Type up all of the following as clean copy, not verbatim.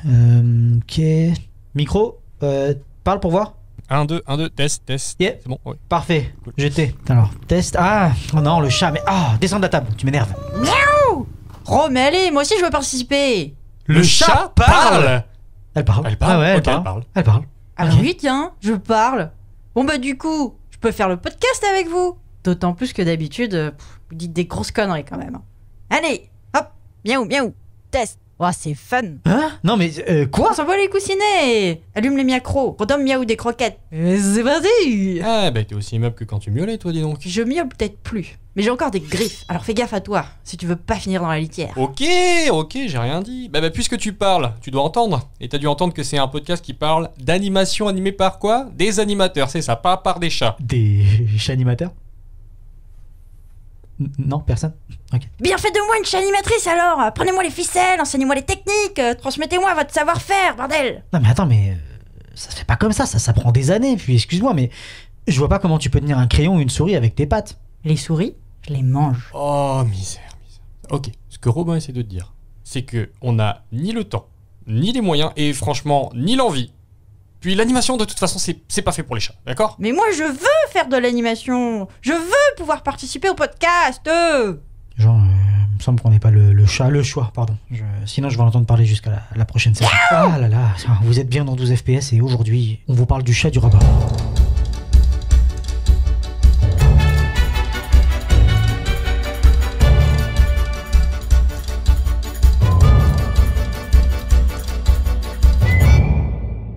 Ok. Micro, parle pour voir. 1, 2, test. Yeah. C'est bon, ouais. Parfait. Cool. J'étais. Alors, test. Ah, oh non, le chat, mais. Ah, descends de la table, tu m'énerves. Miaou. Oh, mais allez, moi aussi je veux participer. Le chat parle. Elle parle. Elle parle. Ah ouais, Ok, elle parle. Elle parle. Ah Ok. oui, tiens, je parle. Bon bah du coup, je peux faire le podcast avec vous. D'autant plus que d'habitude, vous dites des grosses conneries quand même. Allez, hop, miaou, test. Oh, c'est fun. Hein? Non, mais quoi? On s'envoie les coussinets. Allume les micros. Redonne miaou des croquettes. C'est parti. Ah, bah t'es aussi aimable que quand tu miaulais, toi, dis donc. Je miaule peut-être plus, mais j'ai encore des griffes. Alors fais gaffe à toi, si tu veux pas finir dans la litière. Ok, j'ai rien dit. Bah, puisque tu parles, tu dois entendre. Et t'as dû entendre que c'est un podcast qui parle d'animation animée par quoi? Des animateurs, c'est ça, pas par des chats. Des chats animateurs? Non, personne? Ok. Bien faites de moi une animatrice alors. Prenez-moi les ficelles, enseignez-moi les techniques, transmettez-moi votre savoir-faire, bordel. Non, mais attends, mais. Ça se fait pas comme ça prend des années. Puis excuse-moi, mais. Je vois pas comment tu peux tenir un crayon ou une souris avec tes pattes. Les souris, je les mange. Oh, misère. Ok, ce que Robin essaie de te dire, c'est que on a ni le temps, ni les moyens, et franchement, ni l'envie. Puis l'animation, de toute façon, c'est pas fait pour les chats, d'accord? Mais moi je veux faire de l'animation. Je veux pouvoir participer au podcast. Genre, il me semble qu'on n'est pas le choix, pardon. Sinon, je vais en entendre parler jusqu'à la prochaine saison. Ah là là, vous êtes bien dans 12 FPS et aujourd'hui, on vous parle du chat du rabbin.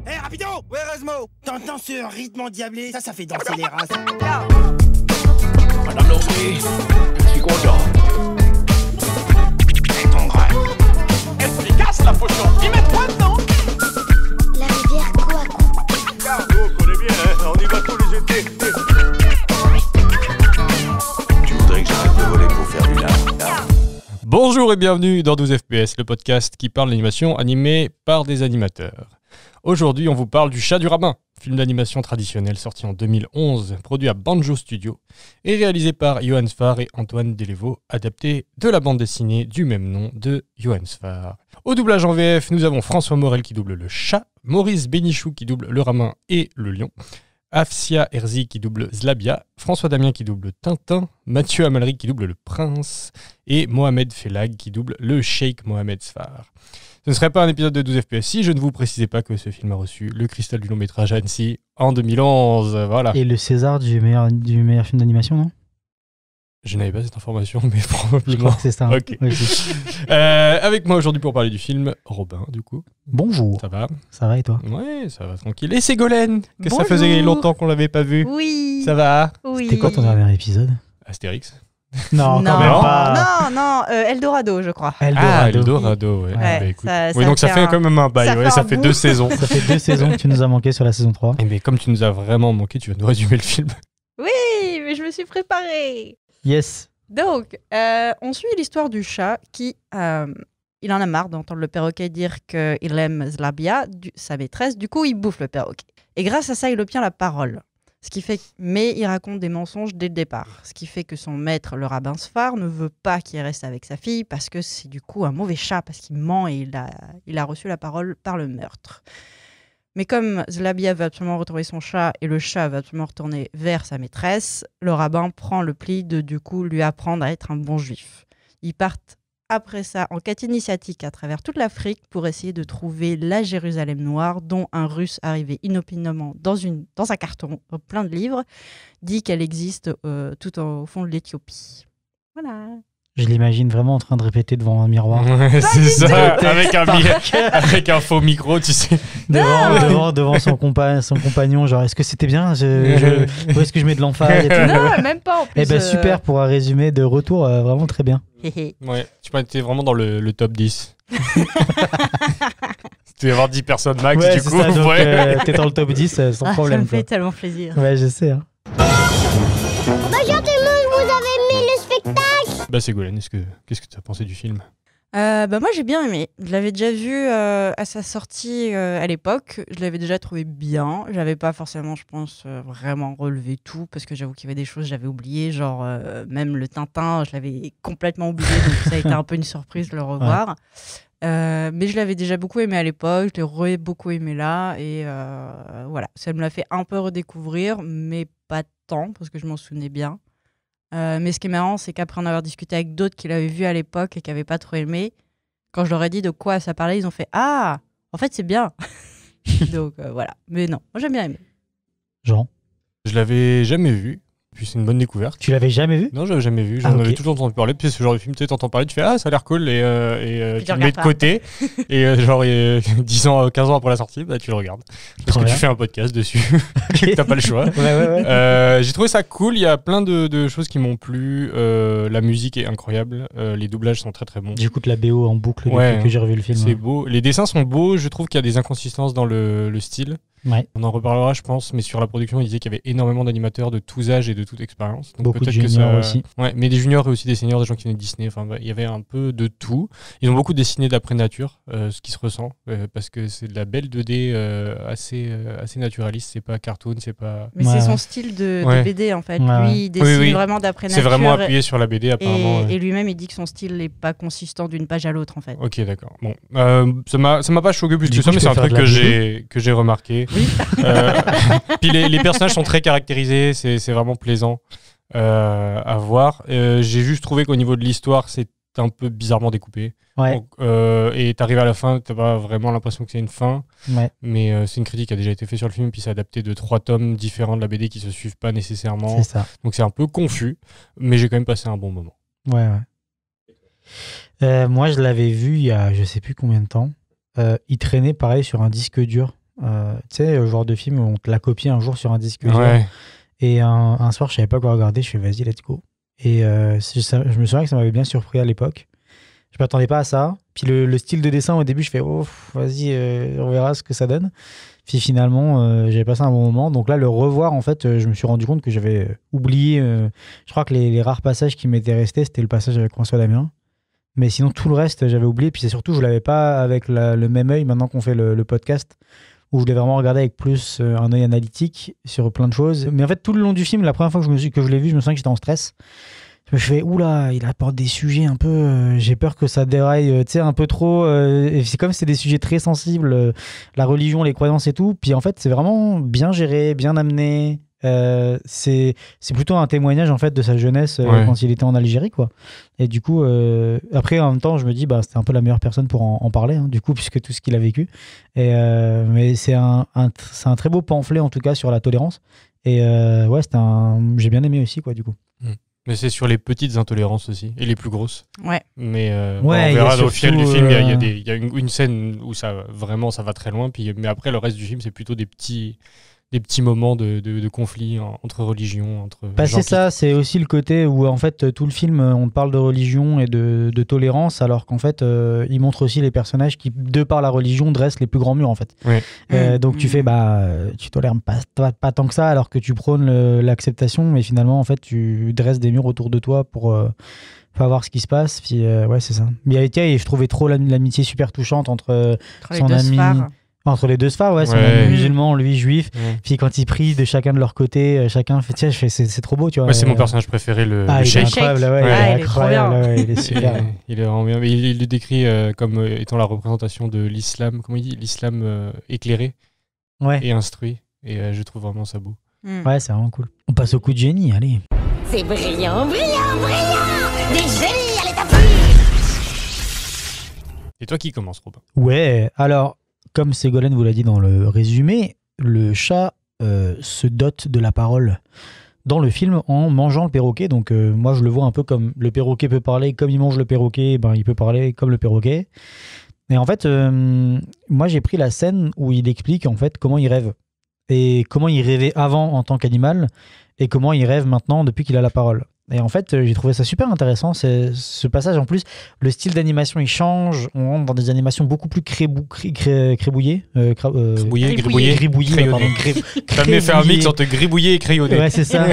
Hé, rapido! Ouais, Erasmo! T'entends ce rythme endiablé? Ça fait danser les races. Madame Lopé, je suis content. Et ton grain. Efficace la potion. Y mettre quoi dedans? La rivière Kouakou. On connaît bien, hein, on y va tous les étés. Tu voudrais que j'arrête de voler pour faire du lard? Bonjour et bienvenue dans 12 FPS, le podcast qui parle d'animation animée par des animateurs. Aujourd'hui, on vous parle du Chat du Rabbin, film d'animation traditionnel sorti en 2011, produit à Banjo Studio et réalisé par Johan Sfar et Antoine Delevo, adapté de la bande dessinée du même nom de Johan Sfar. Au doublage en VF, nous avons François Morel qui double le chat, Maurice Bénichou qui double le rabbin et le lion, Afsia Herzi qui double Zlabia, François Damien qui double Tintin, Mathieu Amalric qui double le prince et Mohamed Felag qui double le Cheikh Mohamed Sfar. Ce ne serait pas un épisode de 12 FPS si je ne vous précisais pas que ce film a reçu le Cristal du long métrage à Annecy en 2011. Voilà. Et le César du meilleur film d'animation, non? Je n'avais pas cette information, mais Je probablement. crois que c'est ça. Ok. Ok. Avec moi aujourd'hui pour parler du film, Robin, du coup. Bonjour. Ça va Et toi? Ouais, ça va tranquille. Et Ségolène, que ça Bonjour. faisait longtemps qu'on l'avait pas vu. Oui. Ça va? Oui. C'était quoi ton dernier épisode? Astérix. Non, Non, quand même pas. non, Eldorado, je crois. Eldorado. Ouais. Ouais, Bah, écoute. ça Oui, donc ça fait quand même un bail, ça ouais, fait ça un fait bout. 2 saisons. Ça fait 2 saisons que tu nous as manqué sur la saison 3. Mais comme tu nous as vraiment manqué, tu vas nous résumer le film. Oui, mais je me suis préparée. Yes. Donc, on suit l'histoire du chat qui, il en a marre d'entendre le perroquet dire qu'il aime Zlabia, sa maîtresse. Du coup, il bouffe le perroquet. Et grâce à ça, il obtient la parole. Mais il raconte des mensonges dès le départ. Ce qui fait que son maître, le rabbin Sfar, ne veut pas qu'il reste avec sa fille parce que c'est du coup un mauvais chat, parce qu'il ment et il a reçu la parole par le meurtre. Mais comme Zlabia veut absolument retrouver son chat et le chat veut absolument retourner vers sa maîtresse, le rabbin prend le pli de du coup lui apprendre à être un bon juif. Ils partent après ça en quête initiatique à travers toute l'Afrique pour essayer de trouver la Jérusalem noire dont un russe arrivé inopinément dans un carton plein de livres dit qu'elle existe tout au fond de l'Éthiopie. Voilà. Je l'imagine vraiment en train de répéter devant un miroir. Ouais, c'est ça, avec un faux micro, tu sais. devant son compagnon, genre est-ce que c'était bien? Où est-ce que je mets de l'emphase et tout? Non, même pas en plus. Eh ben super pour un résumé de retour, vraiment très bien. Ouais, tu peux être vraiment dans le top 10. Tu vas y avoir 10 personnes max, Ouais, du c'est coup. ça, donc, Ouais. t'es dans le top 10 sans Ça me problème. fait Quoi. tellement plaisir. Ouais, je sais. Hein. Bonjour tout le monde, vous avez aimé le spectacle? Bah, Ségolène, qu'est-ce que tu as pensé du film? Moi j'ai bien aimé. Je l'avais déjà vu à sa sortie à l'époque. Je l'avais déjà trouvé bien. J'avais pas forcément, je pense, vraiment relevé tout parce que j'avoue qu'il y avait des choses que j'avais oubliées. Genre même le Tintin, je l'avais complètement oublié. Donc ça a été un peu une surprise de le revoir. Mais je l'avais déjà beaucoup aimé à l'époque, je l'ai beaucoup aimé là, et voilà, ça me l'a fait un peu redécouvrir, mais pas tant, parce que je m'en souvenais bien. Mais ce qui est marrant, c'est qu'après en avoir discuté avec d'autres qui l'avaient vu à l'époque et qui n'avaient pas trop aimé, quand je leur ai dit de quoi ça parlait, ils ont fait « Ah, en fait, c'est bien !» Donc voilà, mais non, moi j'aime bien aimé. Jean, Je l'avais jamais vu, puis c'est une bonne découverte. tu l'avais jamais vu? Non, j'avais jamais vu. J'en Ah, ok. avais toujours entendu parler. Puis c'est ce genre de film, tu sais, t'entends parler, tu fais ah, ça a l'air cool, et Puis tu tu le mets regardes de pas. côté. Et 10 ans, 15 ans après la sortie, bah, tu le regardes. Parce Trop que bien. tu fais un podcast dessus. T'as pas le choix. Ouais. J'ai trouvé ça cool. Il y a plein de choses qui m'ont plu. La musique est incroyable. Les doublages sont très très bons. J'écoute la BO en boucle Ouais, depuis que j'ai revu le film. C'est beau. Les dessins sont beaux. Je trouve qu'il y a des inconsistances dans le style. Ouais. On en reparlera, je pense, mais sur la production, il disait qu'il y avait énormément d'animateurs de tous âges et de toute expérience. Donc Beaucoup de peut-être que juniors ça... aussi. Ouais, mais des juniors et aussi des seniors, des gens qui venaient de Disney. Enfin, il y avait un peu de tout. Ils ont beaucoup dessiné d'après nature, ce qui se ressent, parce que c'est de la belle 2D assez naturaliste. C'est pas cartoon, c'est pas. Mais Ouais, c'est ouais. son style de Ouais. BD en fait. Ouais, Lui, il dessine Oui. vraiment d'après C'est nature. vraiment appuyé sur la BD apparemment. Et lui-même, il dit que son style n'est pas consistant d'une page à l'autre en fait. Ok, d'accord. Bon, ça m'a pas choqué plus Du que coup, ça, mais tu c'est un peux truc faire de la que j'ai remarqué. Oui. Puis les personnages sont très caractérisés, c'est vraiment plaisant à voir. J'ai juste trouvé qu'au niveau de l'histoire, c'est un peu bizarrement découpé. Ouais. Donc, et t'arrives à la fin, t'as pas vraiment l'impression que c'est une fin, Ouais. mais c'est une critique qui a déjà été faite sur le film, puis c'est adapté de 3 tomes différents de la BD qui se suivent pas nécessairement. C'est ça. Donc c'est un peu confus, mais j'ai quand même passé un bon moment. Ouais. Moi, je l'avais vu il y a je sais plus combien de temps. Il traînait pareil sur un disque dur. Tu sais, le genre de film où on te l'a copié un jour sur un disque dur. Ouais. Et un soir, je savais pas quoi regarder. Je fais vas-y, let's go. Et je me souviens que ça m'avait bien surpris à l'époque. Je m'attendais pas à ça. Puis le style de dessin, au début, je fais oh, vas-y, on verra ce que ça donne. Puis finalement, j'avais passé un bon moment. Donc là, le revoir, en fait, je me suis rendu compte que j'avais oublié. Je crois que les rares passages qui m'étaient restés, c'était le passage avec François Damien. Mais sinon, tout le reste, j'avais oublié. Puis c'est surtout, je l'avais pas avec le même œil maintenant qu'on fait le podcast, où je l'ai vraiment regardé avec plus un œil analytique sur plein de choses. Mais en fait, tout le long du film, la première fois que je l'ai vu, je me sens que j'étais en stress. Je me fais, oula, il apporte des sujets un peu. J'ai peur que ça déraille, tu sais, un peu trop. Et c'est comme c'est des sujets très sensibles, la religion, les croyances et tout. Puis en fait, c'est vraiment bien géré, bien amené. C'est plutôt un témoignage en fait de sa jeunesse Ouais. quand il était en Algérie, quoi. Et du coup, après, en même temps, je me dis, bah, c'était un peu la meilleure personne pour en parler, hein, du coup, puisque tout ce qu'il a vécu. Et, mais c'est un très beau pamphlet, en tout cas, sur la tolérance. Et ouais, j'ai bien aimé aussi, quoi, du coup. Mais c'est sur les petites intolérances aussi, et les plus grosses. Ouais. Mais Ouais, on il y a verra au fil du surtout, film, il y a une scène où ça va très loin, mais après le reste du film, c'est plutôt des petits moments de conflit entre religions, entre Bah, gens c'est ça, c'est aussi le côté où en fait tout le film on parle de religion et de tolérance, alors qu'en fait il montre aussi les personnages qui, de par la religion, dressent les plus grands murs en fait. Ouais. Donc tu fais tu tolères pas tant que ça, alors que tu prônes l'acceptation, mais finalement en fait tu dresses des murs autour de toi pour pas voir ce qui se passe. Puis ouais, c'est ça. Mais tiens, je trouvais trop l'amitié super touchante entre Entre son les deux ami. sphères. Entre les deux sphères, ouais, son Ouais. ami musulman, lui juif. Ouais. Puis quand ils prient de chacun de leur côté, chacun fait, tiens, c'est trop beau, tu vois. Ouais, c'est mon personnage préféré, le Ah, il est Sheikh. incroyable, ouais, Ouais. il Ah, est il est trop incroyable, bien. ouais, il est super. Il est vraiment bien. Mais il le décrit comme étant la représentation de l'islam, comment il dit, l'islam éclairé Ouais, et instruit. Et je trouve vraiment ça beau. ouais, c'est vraiment cool. On passe au coup de génie, allez. C'est brillant, brillant, brillant. Des génies à l'état pur. Et toi qui commence, Robin? Ouais, alors, comme Ségolène vous l'a dit dans le résumé, le chat se dote de la parole dans le film en mangeant le perroquet. Donc moi, je le vois un peu comme le perroquet peut parler, comme il mange le perroquet, ben, il peut parler comme le perroquet. Et en fait, moi, j'ai pris la scène où il explique en fait comment il rêve. Et comment il rêvait avant en tant qu'animal, et comment il rêve maintenant depuis qu'il a la parole. Et en fait, j'ai trouvé ça super intéressant, ce passage. En plus, le style d'animation, il change. On rentre dans des animations beaucoup plus crébouillées. Gribouillé, Gribouillées, pardon. T'as mieux fait un mix entre gribouillé et crayonné. Ouais, c'est ça.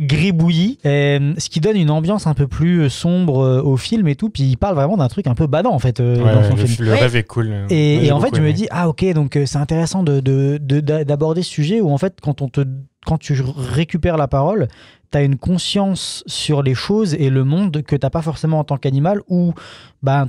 Gribouillis, ce qui donne une ambiance un peu plus sombre au film et tout. Puis il parle vraiment d'un truc un peu badant en fait dans son film. Le rêve est cool. Et en fait, je me dis, ah ok, donc c'est intéressant d'aborder ce sujet où en fait, quand tu récupères la parole, tu as une conscience sur les choses et le monde que tu n'as pas forcément en tant qu'animal, où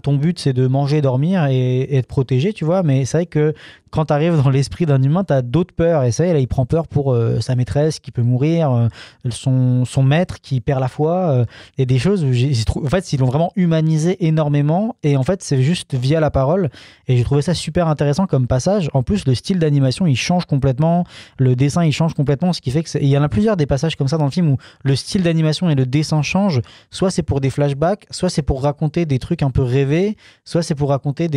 ton but c'est de manger, dormir et être protégé, tu vois. Mais c'est vrai que quand tu arrives dans l'esprit d'un humain, tu as d'autres peurs. Et ça y est, là, il prend peur pour sa maîtresse qui peut mourir, son maître qui perd la foi. Et des choses où en fait, ils l'ont vraiment humanisé énormément. Et en fait, c'est juste via la parole. Et j'ai trouvé ça super intéressant comme passage. En plus, le style d'animation, il change complètement. Le dessin, il change complètement. Ce qui fait que il y en a plusieurs des passages comme ça dans le film où le style d'animation et le dessin changent. Soit c'est pour des flashbacks, soit c'est pour raconter des trucs un peu rêvés, soit c'est pour raconter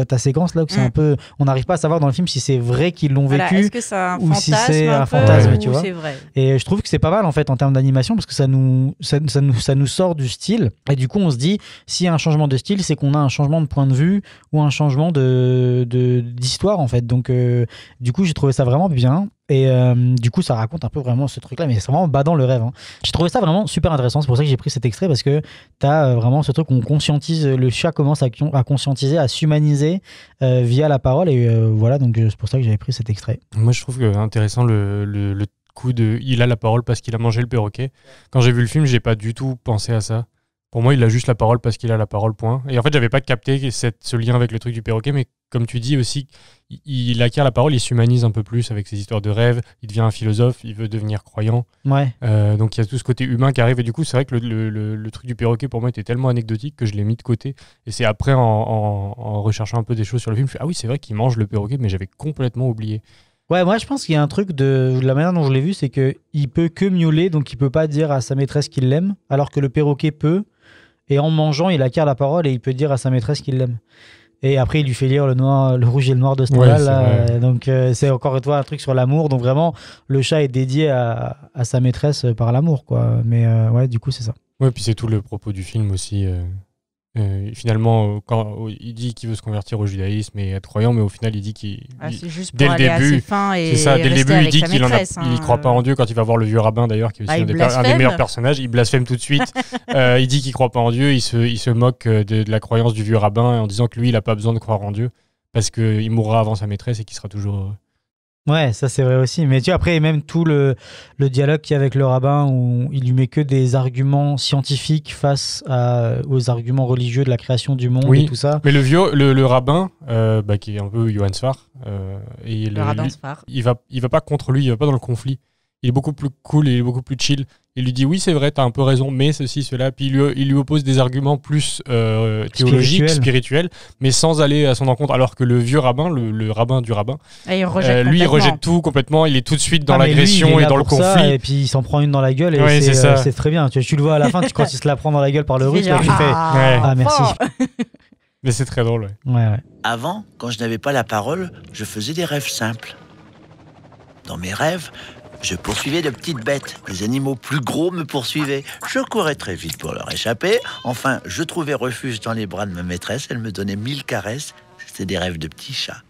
ta séquence là où c'est un peu, on n'arrive pas à savoir dans le film si c'est vrai qu'ils l'ont vécu, est-ce que c'est un ou si fantasme c'est un peu, fantasme, ou tu vois. c'est vrai. Et je trouve que c'est pas mal en fait en termes d'animation, parce que ça nous sort du style, et du coup on se dit, s'il y a un changement de style, c'est qu'on a un changement de point de vue ou un changement d'histoire en fait. Donc du coup j'ai trouvé ça vraiment bien. Et du coup, ça raconte un peu vraiment ce truc-là, mais c'est vraiment badant le rêve. Hein. J'ai trouvé ça vraiment super intéressant. C'est pour ça que j'ai pris cet extrait, parce que t'as vraiment ce truc où on conscientise, le chat commence à conscientiser, à s'humaniser via la parole. Et voilà, donc c'est pour ça que j'avais pris cet extrait. Moi, je trouve que intéressant le coup de il a la parole parce qu'il a mangé le perroquet. Quand j'ai vu le film, j'ai pas du tout pensé à ça. Pour moi, il a juste la parole parce qu'il a la parole, point. Et en fait, j'avais pas capté ce lien avec le truc du perroquet, mais comme tu dis aussi, il acquiert la parole, il s'humanise un peu plus avec ses histoires de rêve, il devient un philosophe, il veut devenir croyant. Ouais. Donc il y a tout ce côté humain qui arrive, et du coup, c'est vrai que le truc du perroquet, pour moi, était tellement anecdotique que je l'ai mis de côté. Et c'est après, en recherchant un peu des choses sur le film, je me suis dit, ah oui, c'est vrai qu'il mange le perroquet, mais j'avais complètement oublié. Ouais, moi je pense qu'il y a un truc de la manière dont je l'ai vu, c'est qu'il peut que miauler, donc il peut pas dire à sa maîtresse qu'il l'aime, alors que le perroquet peut. Et en mangeant, il acquiert la parole et il peut dire à sa maîtresse qu'il l'aime. Et après, il lui fait lire le rouge et le noir de Stendhal. Ouais, donc, c'est encore une fois un truc sur l'amour. Donc, vraiment, le chat est dédié à sa maîtresse par l'amour, quoi. Mais ouais, du coup, c'est ça. Ouais, puis c'est tout le propos du film aussi. Finalement, quand il dit qu'il veut se convertir au judaïsme et être croyant, mais au final, il dit c'est juste dès pour le aller début, à ses fins et c'est ça, dès le rester début, il avec dit sa qu'il maîtresse, il croit pas en Dieu. Quand il va voir le vieux rabbin, d'ailleurs, qui est aussi un des meilleurs personnages, il blasphème tout de suite. Il dit qu'il croit pas en Dieu, il se moque de la croyance du vieux rabbin en disant que lui, il a pas besoin de croire en Dieu parce qu'il mourra avant sa maîtresse et qu'il sera toujours heureux. Ouais, ça c'est vrai aussi. Mais tu vois, après, même tout le dialogue qu'il y a avec le rabbin, où il lui met que des arguments scientifiques face aux arguments religieux de la création du monde et tout ça. Mais le rabbin, qui est un peu Johann Sfar, et le rabbin Sfar, il va pas contre lui, il va pas dans le conflit. Il est beaucoup plus cool, il est beaucoup plus chill. Il lui dit oui, c'est vrai, t'as un peu raison, mais ceci, cela. Puis il lui oppose des arguments plus théologiques, spirituels, mais sans aller à son encontre. Alors que le vieux rabbin, le rabbin du rabbin, il rejette tout complètement. Il est tout de suite dans l'agression et dans le conflit. Ça, et puis il s'en prend une dans la gueule, et c'est très bien. Tu le vois à la fin, quand il se la prend dans la gueule par le russe, là, tu fais ah merci. Mais c'est très drôle. Ouais. Avant, quand je n'avais pas la parole, je faisais des rêves simples. Dans mes rêves, je poursuivais de petites bêtes. Les animaux plus gros me poursuivaient. Je courais très vite pour leur échapper. Enfin, je trouvais refuge dans les bras de ma maîtresse. Elle me donnait 1000 caresses. C'était des rêves de petits chats.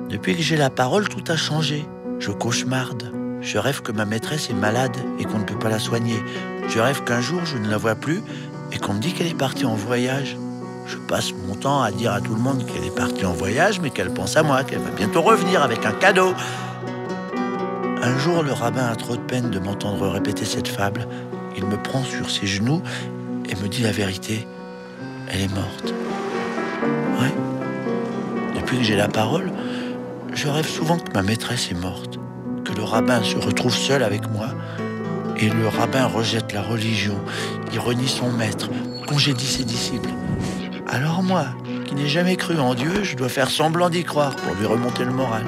Depuis que j'ai la parole, tout a changé. Je cauchemarde. Je rêve que ma maîtresse est malade et qu'on ne peut pas la soigner. Je rêve qu'un jour, je ne la vois plus et qu'on me dit qu'elle est partie en voyage. Je passe mon temps à dire à tout le monde qu'elle est partie en voyage, mais qu'elle pense à moi, qu'elle va bientôt revenir avec un cadeau. Un jour, le rabbin a trop de peine de m'entendre répéter cette fable. Il me prend sur ses genoux et me dit la vérité. Elle est morte. Ouais. Depuis que j'ai la parole, je rêve souvent que ma maîtresse est morte, que le rabbin se retrouve seul avec moi, et le rabbin rejette la religion, il renie son maître, congédie ses disciples. Alors moi, qui n'ai jamais cru en Dieu, je dois faire semblant d'y croire pour lui remonter le moral.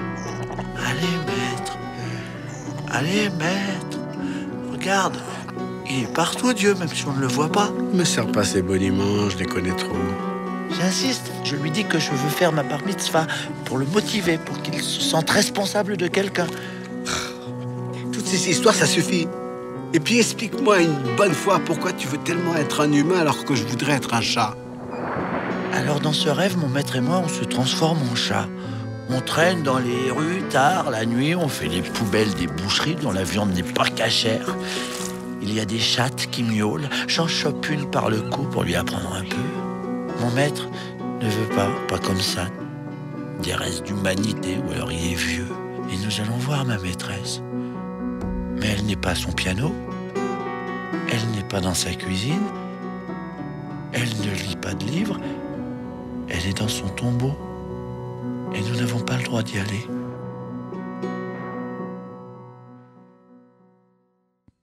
Allez, maître, regarde, il est partout, Dieu, même si on ne le voit pas. Me sers pas ces boniments, je les connais trop. J'insiste, je lui dis que je veux faire ma bar mitzvah pour le motiver, pour qu'il se sente responsable de quelqu'un. Toutes ces histoires, ça suffit. Et puis explique-moi une bonne fois pourquoi tu veux tellement être un humain alors que je voudrais être un chat. Alors dans ce rêve, mon maître et moi, on se transforme en chat. On traîne dans les rues tard, la nuit, on fait les poubelles des boucheries dont la viande n'est pas cachère. Il y a des chattes qui miaulent, j'en chope une par le cou pour lui apprendre un peu. Mon maître ne veut pas comme ça, des restes d'humanité, ou alors il est vieux. Et nous allons voir ma maîtresse. Mais elle n'est pas à son piano. Elle n'est pas dans sa cuisine. Elle ne lit pas de livres. Elle est dans son tombeau. Et nous n'avons pas le droit d'y aller.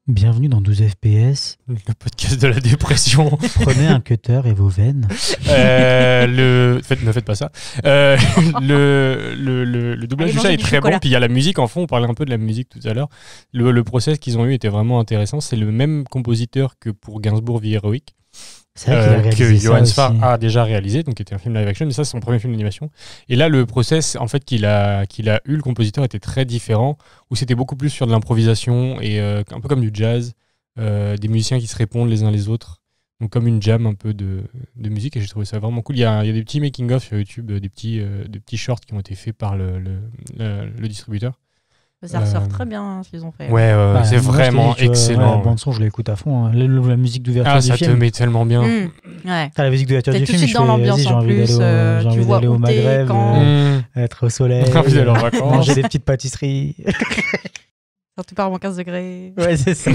Bienvenue dans 12 FPS. Le podcast de la dépression. Prenez un cutter et vos veines. Ne faites pas ça. Le doublage Allez du chat manger est du très chocolat. bon. Puis il y a la musique en fond. On parlait un peu de la musique tout à l'heure. Le process qu'ils ont eu était vraiment intéressant. C'est le même compositeur que pour Gainsbourg Vie héroïque. C'est vrai qu'il a réalisé Que ça Johann aussi. Sfar a déjà réalisé, donc qui était un film live action, mais ça c'est son premier film d'animation. Et là, le process en fait qu'il a eu, le compositeur était très différent, où c'était beaucoup plus sur de l'improvisation et un peu comme du jazz, des musiciens qui se répondent les uns les autres, donc comme une jam un peu de musique. Et j'ai trouvé ça vraiment cool. Il y a des petits making of sur YouTube, des petits shorts qui ont été faits par le distributeur. Ça ressort très bien ce qu'ils ont fait. Ouais, Bah, c'est moi, vraiment je te dis, tu vois, excellent. ouais, la bande son, je l'écoute à fond. Hein. La musique d'ouverture Ah, du ça film. te met tellement bien. Ouais. La musique d'ouverture T'es du tout de film, suite je dans fais, l'ambiance vas-y, j'ai en envie plus, d'aller tu au vois où au t'es, Maghreb, quand- être au soleil, Envie d'aller en vacances. manger des petites pâtisseries. Surtout par moins 15 degrés. Ouais, c'est ça.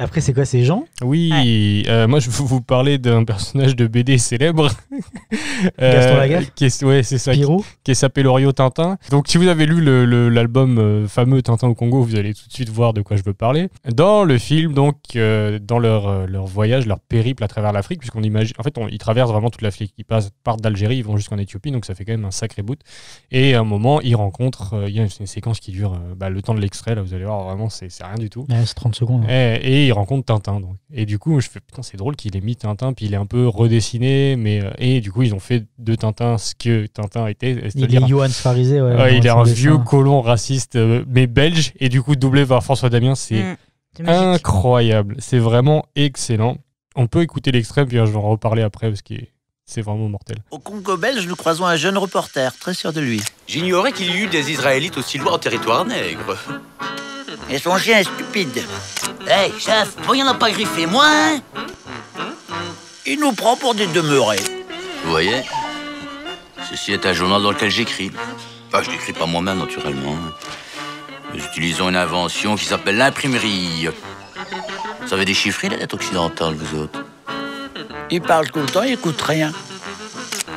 Après, c'est quoi ces gens? Oui, moi je vais vous parler d'un personnage de BD célèbre. Gaston Lagaffe Ouais, c'est ça. Pirou? Qui s'appelle Orio Tintin. Donc si vous avez lu l'album fameux Tintin au Congo, vous allez tout de suite voir de quoi je veux parler. Dans le film, donc, dans leur voyage, leur périple à travers l'Afrique, puisqu'on imagine, en fait, ils traversent vraiment toute l'Afrique. Ils partent d'Algérie, ils vont jusqu'en Éthiopie, donc ça fait quand même un sacré bout. Et à un moment, ils rencontrent, il y a une séquence qui dure le temps de l'extrait, là, vous allez voir, vraiment, c'est rien du tout. Ouais, c'est 30 secondes. Et il rencontre Tintin. Donc. Et du coup, je fais putain, c'est drôle qu'il ait mis Tintin, puis il est un peu redessiné, mais et du coup, ils ont fait de Tintin ce que Tintin était. Il C'est-à-dire, est Johann Sfarisé, ouais. il est dans un son vieux dessin. colon raciste, mais belge, et du coup, doublé par François Damien, c'est C'est magique. incroyable. C'est vraiment excellent. On peut écouter l'extrait, puis je vais en reparler après, parce que c'est vraiment mortel. Au Congo belge, nous croisons un jeune reporter, très sûr de lui. J'ignorais qu'il y eut des Israélites aussi loin en territoire nègre. Et son chien est stupide. Hey, chef, toi, y'en a pas griffé, moi, hein? Il nous prend pour des demeurés. Vous voyez, ceci est un journal dans lequel j'écris. Enfin, je n'écris pas moi-même, naturellement. Nous utilisons une invention qui s'appelle l'imprimerie. Vous savez déchiffrer la lettre occidentale, vous autres? Il parle tout le temps, il écoute rien.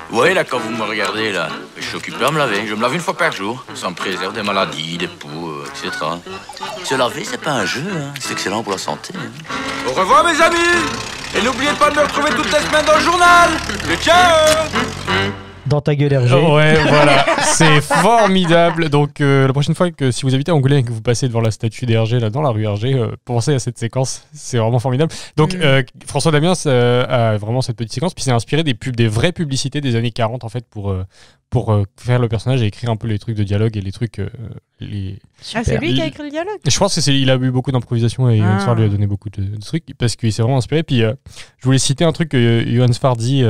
Vous voyez, là, quand vous me regardez, là, je suis occupé à me laver. Je me lave une fois par jour. Ça me préserve des maladies, des poux, etc. Se laver, c'est pas un jeu, hein. C'est excellent pour la santé. Hein. Au revoir mes amis. Et n'oubliez pas de me retrouver toutes les semaines dans le journal. Et ciao. Dans ta gueule, RG. Ouais, voilà, c'est formidable. Donc, la prochaine fois que si vous habitez à Angoulême et que vous passez devant la statue d'Hergé, là, dans la rue Hergé, pensez à cette séquence. C'est vraiment formidable. Donc, François Damiens a vraiment cette petite séquence. Puis, c'est inspiré des vraies publicités des années 40, en fait, pour faire le personnage et écrire un peu les trucs de dialogue et les trucs. C'est lui qui a écrit le dialogue. Je pense qu'il a eu beaucoup d'improvisation et Johann Sfar lui a donné beaucoup de trucs parce qu'il s'est vraiment inspiré. Puis, je voulais citer un truc que Johann Sfar dit.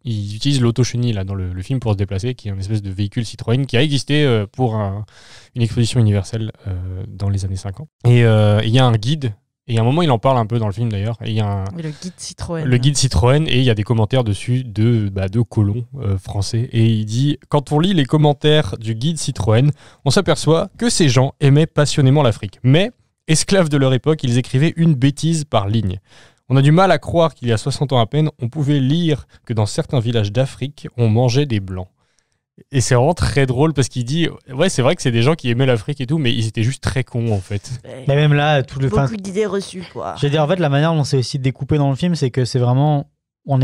Il utilise l'auto-chenille là, dans le film pour se déplacer, qui est une espèce de véhicule Citroën qui a existé pour une exposition universelle dans les années 50. Et il y a un guide, et à un moment il en parle un peu dans le film d'ailleurs. Et il y a Le guide Citroën. le guide Citroën, et il y a des commentaires dessus de colons français. Et il dit « Quand on lit les commentaires du guide Citroën, on s'aperçoit que ces gens aimaient passionnément l'Afrique. Mais, esclaves de leur époque, ils écrivaient une bêtise par ligne. On a du mal à croire qu'il y a 60 ans à peine, on pouvait lire que dans certains villages d'Afrique, on mangeait des blancs. » Et c'est vraiment très drôle parce qu'il dit ouais, c'est vrai que c'est des gens qui aimaient l'Afrique et tout, mais ils étaient juste très cons en fait. Mais même là, tout le Beaucoup d'idées reçues, quoi. Je veux dire, en fait, la manière dont c'est aussi découpé dans le film, c'est que c'est vraiment on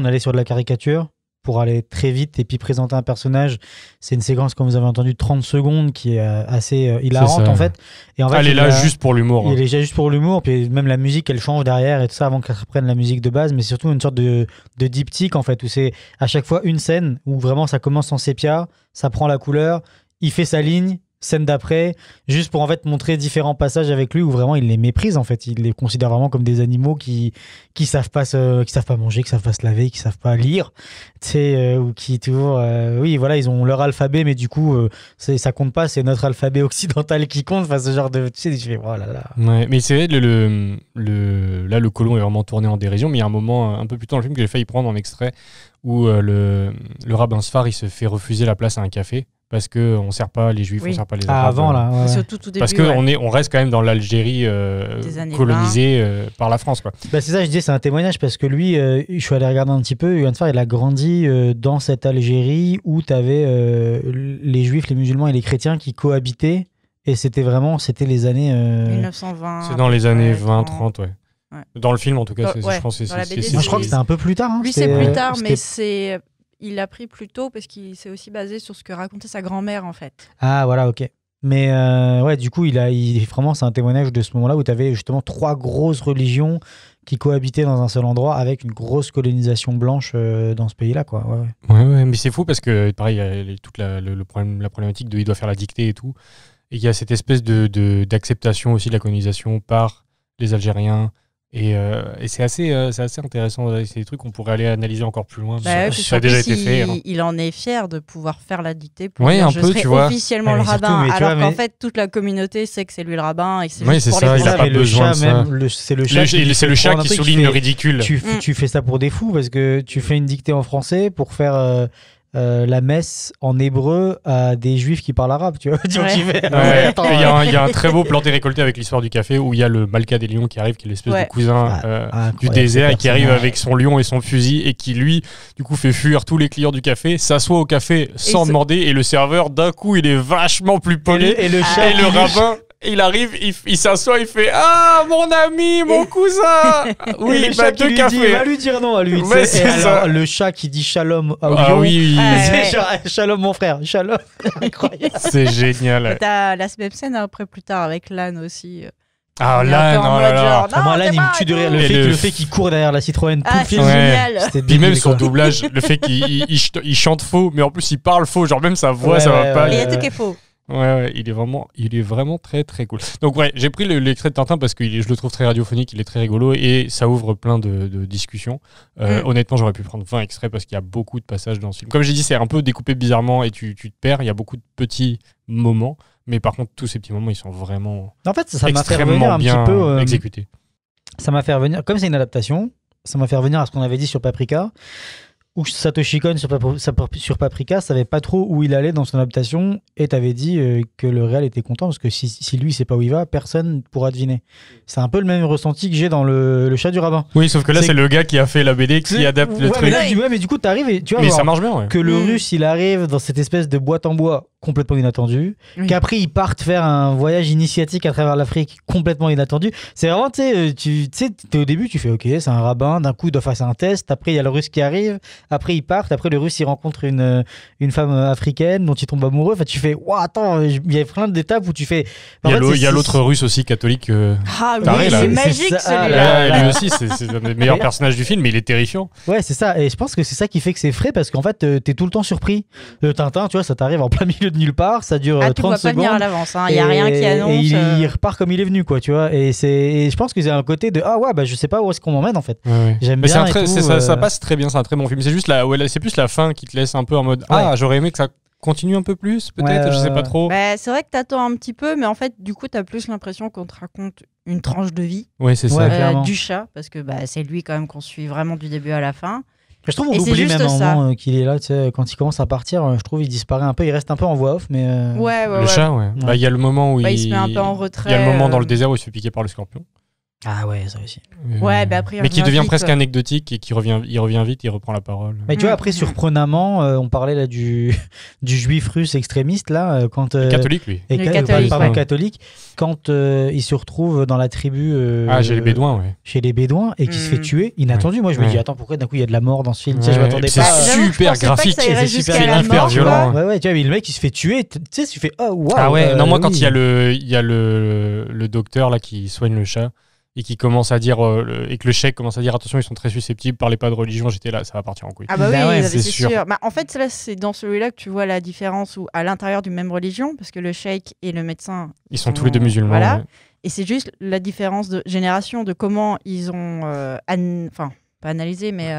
allait sur de la caricature pour aller très vite et puis présenter un personnage. C'est une séquence, comme vous avez entendu, 30 secondes qui est assez hilarante en fait. Et en fait, elle est là juste pour l'humour. Il est là juste pour l'humour, puis même la musique, elle change derrière et tout ça avant qu'elle reprenne la musique de base, mais surtout une sorte de diptyque en fait, où c'est à chaque fois une scène où vraiment ça commence en sépia, ça prend la couleur, il fait sa ligne, scène d'après, juste pour en fait montrer différents passages avec lui où vraiment il les méprise en fait, il les considère vraiment comme des animaux qui savent pas manger, qui savent pas se laver, qui savent pas lire, tu sais, ou qui toujours oui voilà, ils ont leur alphabet mais du coup ça compte pas, c'est notre alphabet occidental qui compte, enfin ce genre de, tu sais, je fais oh là là. Ouais, mais c'est vrai, là le colon est vraiment tourné en dérision, mais il y a un moment un peu plus tôt dans le film que j'ai failli prendre en extrait où le rabbin Sfar il se fait refuser la place à un café parce qu'on sert pas les Juifs, on sert pas les Arabes. Avant là. Ouais. Surtout tout début. Parce qu'on reste quand même dans l'Algérie colonisée par la France, quoi. Bah c'est ça, je dis, c'est un témoignage parce que lui, je suis allé regarder un petit peu, il a grandi dans cette Algérie où tu avais les Juifs, les musulmans et les chrétiens qui cohabitaient. Et c'était les années... 1920. C'est dans les années 20-30, ouais. Dans le film, en tout cas, je pense que je crois que c'était un peu plus tard. Hein. Lui, c'est plus tard, mais il a pris plus tôt parce qu'il s'est aussi basé sur ce que racontait sa grand-mère, en fait. Ah, voilà, ok. Mais ouais, du coup, vraiment, c'est un témoignage de ce moment-là où tu avais justement 3 grosses religions qui cohabitaient dans un seul endroit avec une grosse colonisation blanche dans ce pays-là, quoi. Ouais, mais c'est fou parce que, pareil, il y a toute la problématique de il doit faire la dictée et tout. Et il y a cette espèce d'acceptation aussi de la colonisation par les Algériens. Et c'est assez intéressant. C'est des trucs qu'on pourrait aller analyser encore plus loin. Ça a déjà été fait. Il en est fier de pouvoir faire la dictée pour dire je serai officiellement le rabbin. Alors qu'en fait, toute la communauté sait que c'est lui le rabbin. Et c'est c'est ça, il n'a pas besoin de ça. C'est le chat qui souligne le ridicule. Tu fais ça pour des fous parce que tu fais une dictée en français pour faire... la messe en hébreu à des juifs qui parlent arabe, tu vois. Il y a un très beau planté récolté avec l'histoire du café où il y a le Malka des lions qui arrive, qui est l'espèce de cousin du désert et qui arrive avec son lion et son fusil et qui lui du coup fait fuir tous les clients du café, s'assoit au café sans demander et le serveur d'un coup il est vachement plus poli et le rabbin il arrive, il s'assoit, il fait « Ah, mon ami, mon cousin !» Oui, bah 2 cafés. Il va lui dire non à lui. Ouais, c'est ça. Alors, le chat qui dit shalom au lion. Ah oui. C'est genre, shalom mon frère, shalom. Incroyable. C'est génial. T'as la même scène après plus tard avec l'âne aussi. Ah, l'âne, l'âne, il me tue de rire. Le fait qu'il court derrière la Citroën tout le film. Génial. Puis même son doublage, le fait qu'il chante faux, mais en plus il parle faux, genre même sa voix, ça va pas. Il y a tout qui est faux. Ouais, il est vraiment très très cool. Donc ouais, j'ai pris l'extrait de Tintin parce que je le trouve très radiophonique, il est très rigolo et ça ouvre plein de discussions. Honnêtement, j'aurais pu prendre 20 extraits parce qu'il y a beaucoup de passages dans ce film. Comme j'ai dit, c'est un peu découpé bizarrement et tu te perds, il y a beaucoup de petits moments, mais par contre, tous ces petits moments, ils sont vraiment ça m'a fait revenir un petit peu exécutés. Ça m'a fait revenir, comme c'est une adaptation, ça m'a fait revenir à ce qu'on avait dit sur Paprika. Où Satoshi Kon sur Paprika savait pas trop où il allait dans son adaptation et t'avais dit que le réal était content parce que si lui sait pas où il va, personne pourra deviner. C'est un peu le même ressenti que j'ai dans le chat du rabbin. Oui, sauf que là c'est le gars qui a fait la BD qui adapte le truc. Mais du coup t'arrives et tu vois mais ça marche bien, que le russe il arrive dans cette espèce de boîte en bois complètement inattendue, qu'après ils partent faire un voyage initiatique à travers l'Afrique complètement inattendu. C'est vraiment, tu sais, t'es au début, tu fais ok, c'est un rabbin, d'un coup il doit faire un test, après il y a le russe qui arrive, après ils partent, après le russe il rencontre une femme africaine dont il tombe amoureux, enfin tu fais waouh, attends, il y a plein d'étapes où tu fais... Il y a l'autre russe aussi catholique. C'est magique celui-là. Lui aussi, c'est un des meilleurs personnages du film, mais il est terrifiant. Ouais, c'est ça, et je pense que c'est ça qui fait que c'est frais, parce qu'en fait t'es tout le temps surpris. Le Tintin, tu vois, ça t'arrive en plein milieu de nulle part, ça dure 30 secondes. Tu vois pas venir à l'avance, il y a rien qui annonce. Et il repart comme il est venu, quoi, tu vois. Et je pense que c'est un côté de je sais pas où est-ce qu'on m'emmène en fait. J'aime bien. Ça passe très bien, c'est un très bon film. C'est juste c'est plus la fin qui te laisse un peu en mode j'aurais aimé que ça continue un peu plus, peut-être, je sais pas trop. C'est vrai que t'attends un petit peu, mais en fait, du coup, t'as plus l'impression qu'on te raconte une tranche de vie. Ouais, c'est ça. Du chat, parce que c'est lui quand même qu'on suit vraiment du début à la fin. Je trouve qu'on oublie même un moment qu'il est là, tu sais, quand il commence à partir, je trouve il disparaît un peu, il reste un peu en voix off, mais... Le chat, ouais. Il y a le moment où il se met un peu en retrait. Il y a le moment dans le désert où il se fait piquer par le scorpion. Ah ouais, ça aussi. Après, mais qui devient presque anecdotique et il revient vite, il reprend la parole. Mais tu vois, après, surprenamment, on parlait là du juif russe extrémiste, là, quand... catholique, lui. Catholique. Quand il se retrouve dans la tribu... chez les Bédouins, ouais. Chez les Bédouins, et qui se fait tuer, inattendu. Moi, je me dis, attends, pourquoi d'un coup, il y a de la mort dans ce film? Je m'attendais pas. C'est super graphique. C'est hyper violent. Ouais, tu vois, mais le mec, il se fait tuer, tu sais, tu fais, oh, waouh. Ah ouais, non, moi, quand il y a le docteur, là, qui soigne le chat, et qui commence à dire et que le cheikh commence à dire attention, ils sont très susceptibles, parlez pas de religion, j'étais là, ça va partir en couille. Ah bah oui, c'est sûr. En fait, là, c'est dans celui-là que tu vois la différence où à l'intérieur d'une même religion, parce que le cheikh et le médecin, ils sont tous les deux musulmans. Voilà. Ouais. Et c'est juste la différence de génération, de comment ils ont pas analyser, mais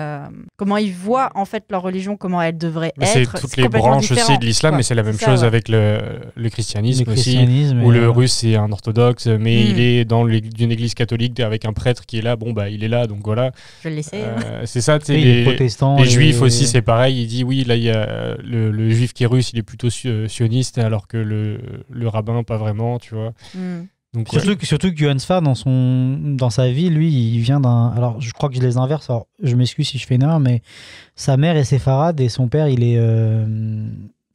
comment ils voient en fait leur religion, comment elle devrait C'est être. toutes les branches aussi de l'islam, mais c'est la même chose avec le christianisme aussi, où le russe c'est un orthodoxe, mais il est dans d'une église catholique avec un prêtre qui est là, il est là, donc voilà. Je vais le laisser. C'est ça, tu sais, les protestants. Les juifs aussi, c'est pareil, il dit oui, là il y a le juif qui est russe, il est plutôt sioniste, alors que le rabbin, pas vraiment, tu vois. Donc, surtout que Johann Sfar, dans sa vie, lui, il vient d'un... Alors, je crois que je les inverse, alors je m'excuse si je fais une erreur, mais sa mère est séfarade et son père, il est...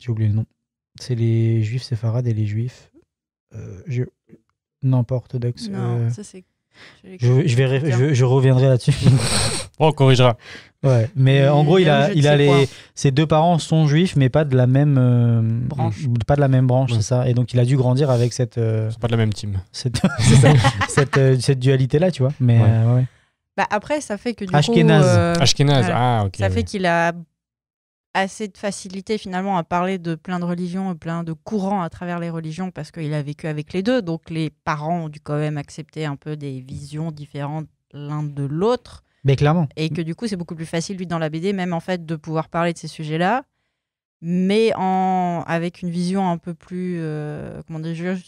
J'ai oublié le nom. C'est les juifs séfarades et les juifs... Non, pas orthodoxes. Non, ça c'est... Je reviendrai là-dessus. On corrigera. Ouais, mais en gros, ses deux parents sont juifs, mais pas de la même branche. Pas de la même branche, c'est ça. Et donc, il a dû grandir avec cette. C'est pas de la même team. Cette dualité-là, tu vois. Mais ouais. Bah après, ça fait que du Ashkenaz. Ashkenaz, ok. Ça fait qu'il a assez de facilité finalement à parler de plein de religions et plein de courants à travers les religions parce qu'il a vécu avec les deux. Donc, les parents ont dû quand même accepter un peu des visions différentes l'un de l'autre. Mais clairement. Et que du coup, c'est beaucoup plus facile, lui, dans la BD, même en fait, de pouvoir parler de ces sujets-là, mais avec une vision un peu plus,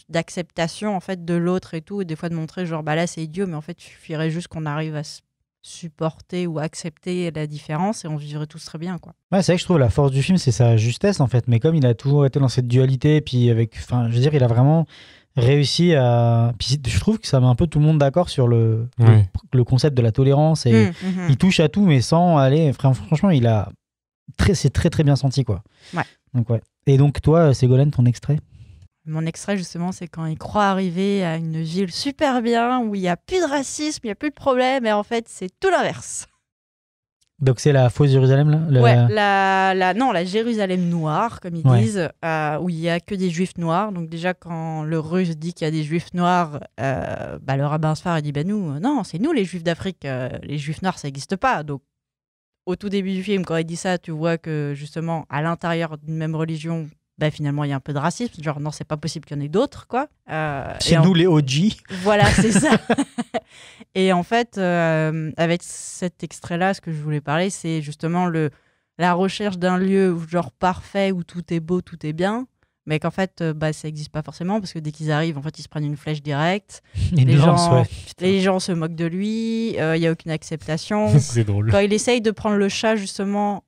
d'acceptation, en fait, de l'autre et tout, et des fois de montrer, genre, là, c'est idiot, mais en fait, il suffirait juste qu'on arrive à supporter ou accepter la différence et on vivrait tous très bien, quoi. Ouais, c'est vrai que je trouve la force du film, c'est sa justesse, en fait, mais comme il a toujours été dans cette dualité, puis je veux dire, il a vraiment réussi à... Puis je trouve que ça met un peu tout le monde d'accord sur le concept de la tolérance et il touche à tout mais sans aller... Franchement, c'est très très bien senti, quoi. Ouais. Donc, ouais. Et donc toi, Ségolène, ton extrait? Mon extrait, justement, c'est quand il croit arriver à une ville super bien où il n'y a plus de racisme, il n'y a plus de problème et en fait, c'est tout l'inverse. Donc c'est la fausse Jérusalem, là Ouais, la Jérusalem noire, comme ils disent, où il n'y a que des juifs noirs. Donc déjà, quand le russe dit qu'il y a des juifs noirs, le rabbin Sfar dit non, c'est nous les juifs d'Afrique, les juifs noirs, ça n'existe pas. Donc au tout début du film, quand il dit ça, tu vois que justement, à l'intérieur d'une même religion, finalement, il y a un peu de racisme. Genre, non, c'est pas possible qu'il y en ait d'autres, quoi. C'est nous les OG. Voilà, c'est ça. Et en fait, avec cet extrait-là, ce que je voulais parler, c'est justement la recherche d'un lieu genre parfait, où tout est beau, tout est bien, mais qu'en fait, ça n'existe pas forcément, parce que dès qu'ils arrivent, en fait, ils se prennent une flèche directe. Les gens se moquent de lui, il n'y a aucune acceptation. C'est drôle. Quand il essaye de prendre le chat, justement,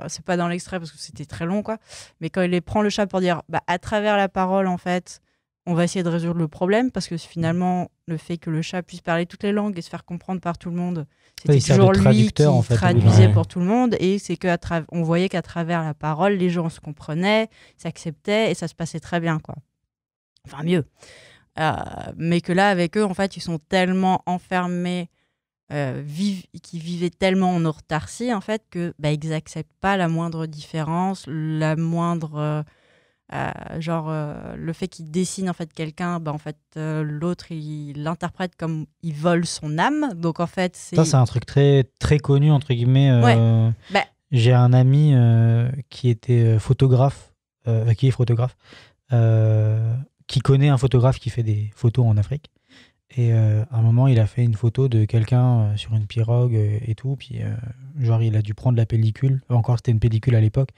c'est pas dans l'extrait, parce que c'était très long, quoi, mais quand il prend le chat pour dire, à travers la parole, en fait, on va essayer de résoudre le problème, parce que finalement, le fait que le chat puisse parler toutes les langues et se faire comprendre par tout le monde, c'était toujours lui qui traduisait pour tout le monde, et c'est que on voyait qu'à travers la parole, les gens se comprenaient, s'acceptaient, et ça se passait très bien, quoi. Enfin, mieux. Mais que là, avec eux, en fait, ils sont tellement enfermés, qui vivaient tellement en autarcie, en fait, que ils n'acceptent pas la moindre différence, la moindre... le fait qu'il dessine en fait quelqu'un, l'autre il l'interprète comme il vole son âme. Donc en fait c'est un truc très très connu entre guillemets. J'ai un ami qui était photographe, qui est photographe, qui connaît un photographe qui fait des photos en Afrique. Et à un moment, il a fait une photo de quelqu'un sur une pirogue et tout. Puis il a dû prendre la pellicule. Encore, c'était une pellicule à l'époque.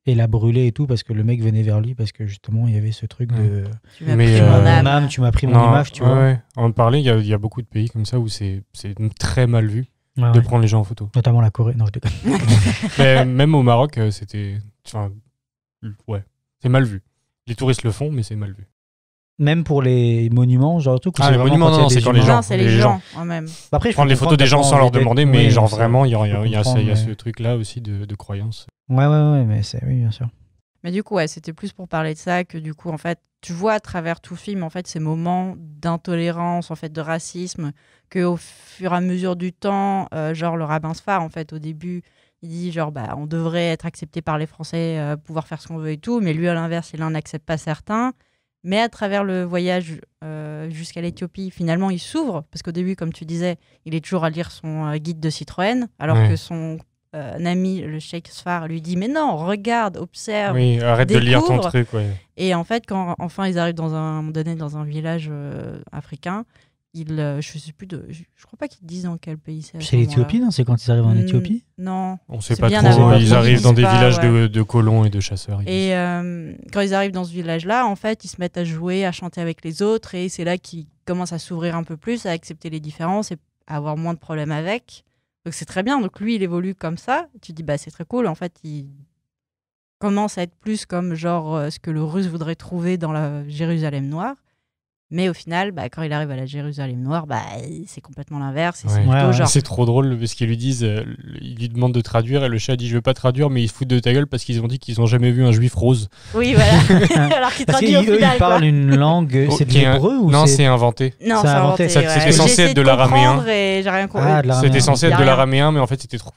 Et la brûler et tout, parce que le mec venait vers lui, parce que justement, il y avait ce truc de... Tu m'as pris mon âme, tu m'as pris mon image, tu vois. Ouais. En parler, il y a beaucoup de pays comme ça où c'est très mal vu de prendre les gens en photo. Notamment la Corée. Non, je déconne. Mais même au Maroc, c'était... c'est mal vu. Les touristes le font, mais c'est mal vu. Même pour les monuments, genre truc. Les monuments, non, c'est quand les gens. Non, c'est les gens, même. Après, prendre les photos des gens sans leur demander, mais genre vraiment, il y a ce truc-là aussi de croyance. Ouais, mais oui, bien sûr. Mais du coup, c'était plus pour parler de ça que du coup, en fait, tu vois à travers tout le film, en fait, ces moments d'intolérance, en fait, de racisme, qu'au fur et à mesure du temps, genre le rabbin Sfar, en fait, au début, il dit genre, on devrait être accepté par les Français, pouvoir faire ce qu'on veut et tout, mais lui, à l'inverse, il n'en accepte pas certains. Mais à travers le voyage jusqu'à l'Éthiopie, finalement, il s'ouvre, parce qu'au début, comme tu disais, il est toujours à lire son guide de Citroën, alors que son ami, le Cheikh Sfar, lui dit « Mais non, regarde, observe, arrête découvre. De lire ton truc. » Et en fait, quand enfin ils arrivent à un moment donné dans un village africain, je sais plus je crois pas qu'ils disent dans quel pays c'est. C'est l'Éthiopie, non? C'est quand ils arrivent en Éthiopie? Non. On sait C'est pas bien trop. avant. Ils arrivent dans des pas, villages ouais. de colons et de chasseurs. Et quand ils arrivent dans ce village-là, en fait, ils se mettent à jouer, à chanter avec les autres, et c'est là qu'ils commencent à s'ouvrir un peu plus, à accepter les différences et à avoir moins de problèmes avec. Donc c'est très bien. Donc lui, il évolue comme ça. Tu dis, bah c'est très cool. En fait, il commence à être plus comme genre ce que le Russe voudrait trouver dans la Jérusalem noire. Mais au final, bah, quand il arrive à la Jérusalem noire, bah, c'est complètement l'inverse. Et c'est plutôt genre... C'est trop drôle parce qu'ils lui disent, ils lui demandent de traduire et le chat dit je veux pas traduire, mais ils se foutent de ta gueule parce qu'ils ont dit qu'ils ont jamais vu un juif rose. Oui, voilà. Alors qu'il traduit au final. Ils parlent une langue, c'est de l'hébreu ou non, c'est inventé. Non, c'est inventé. C'était censé être de l'araméen. J'ai rien compris. C'était censé être de l'araméen, mais en fait c'était trop.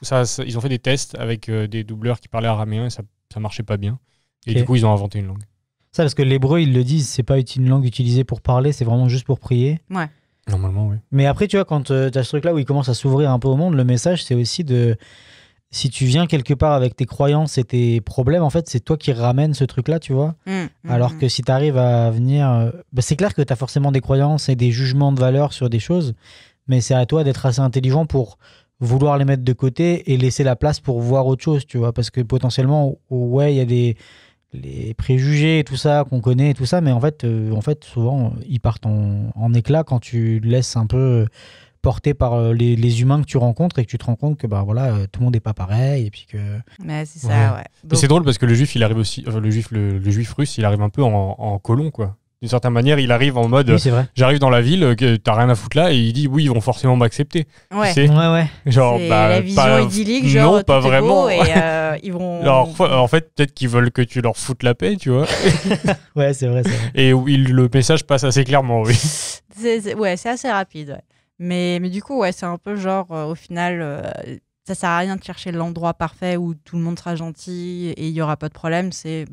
Ils ont fait des tests avec des doubleurs qui parlaient araméen et ça marchait pas bien. Et du coup ils ont inventé une langue. Ça, parce que l'hébreu, ils le disent, c'est pas une langue utilisée pour parler, c'est vraiment juste pour prier. Ouais. Normalement, oui. Mais après, tu vois, quand tu as ce truc-là où il commence à s'ouvrir un peu au monde, le message, c'est aussi de... Si tu viens quelque part avec tes croyances et tes problèmes, en fait, c'est toi qui ramènes ce truc-là, tu vois. Alors que si tu arrives à venir... c'est clair que tu as forcément des croyances et des jugements de valeur sur des choses, mais c'est à toi d'être assez intelligent pour vouloir les mettre de côté et laisser la place pour voir autre chose, tu vois. Parce que potentiellement, ouais, il y a les préjugés et tout ça qu'on connaît et tout ça, mais en fait souvent ils partent en éclat quand tu laisses un peu porter par les humains que tu rencontres et que tu te rends compte que bah voilà, tout le monde n'est pas pareil et puis que mais c'est ça, ouais. Donc... c'est drôle parce que le juif il arrive aussi, enfin, le juif russe il arrive un peu en colon quoi. D'une certaine manière, il arrive en mode j'arrive dans la ville, que t'as rien à foutre là, et il dit oui, ils vont forcément m'accepter. Ouais. Tu sais ouais. Genre, c'est la vision idyllique, genre non, pas vraiment. Et ils vont. Alors, en fait, peut-être qu'ils veulent que tu leur foutes la paix, tu vois. Ouais, c'est vrai. Et oui, le message passe assez clairement, oui. C'est assez rapide. Ouais. Mais du coup, ouais, c'est un peu genre, au final, ça sert à rien de chercher l'endroit parfait où tout le monde sera gentil et il y aura pas de problème. C'est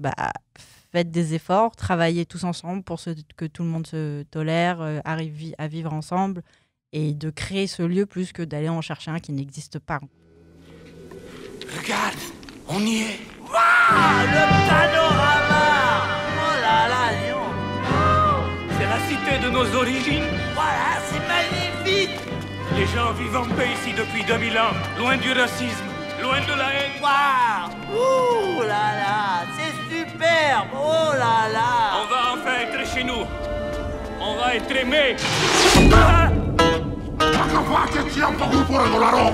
faites des efforts, travaillez tous ensemble pour que tout le monde se tolère, arrive à vivre ensemble et de créer ce lieu plus que d'aller en chercher un qui n'existe pas. Regarde, on y est. Waouh, le panorama! Oh là là, Lyon! C'est la cité de nos origines. Voilà, c'est magnifique! Les gens vivent en paix ici depuis 2000 ans, loin du racisme, loin de la haine. Waouh! Ouh là là, c'est superbe! Oh là là! On va enfin être chez nous. On va être aimés.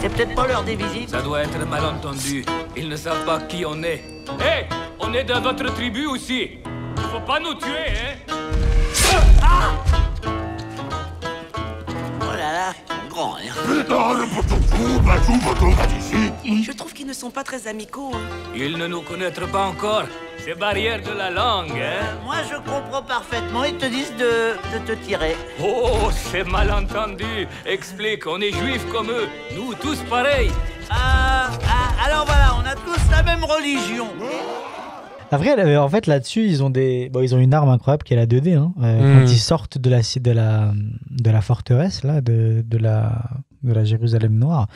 C'est peut-être pas l'heure des visites. Ça doit être un malentendu. Ils ne savent pas qui on est. Hé, on est dans votre tribu aussi. Faut pas nous tuer, hein? Oh là là, grand, hein? Je trouve qu'ils ne sont pas très amicaux. Ils ne nous connaîtront pas encore. C'est barrière de la langue, hein? Moi, je comprends parfaitement. Ils te disent de te tirer. Oh, c'est malentendu. Explique, on est juifs comme eux. Nous, tous pareils. Alors voilà, on a tous la même religion. Après, en fait, là-dessus, ils ont une arme incroyable qui est la 2D. Hein. Quand ils sortent de la forteresse, là, de la Jérusalem noire,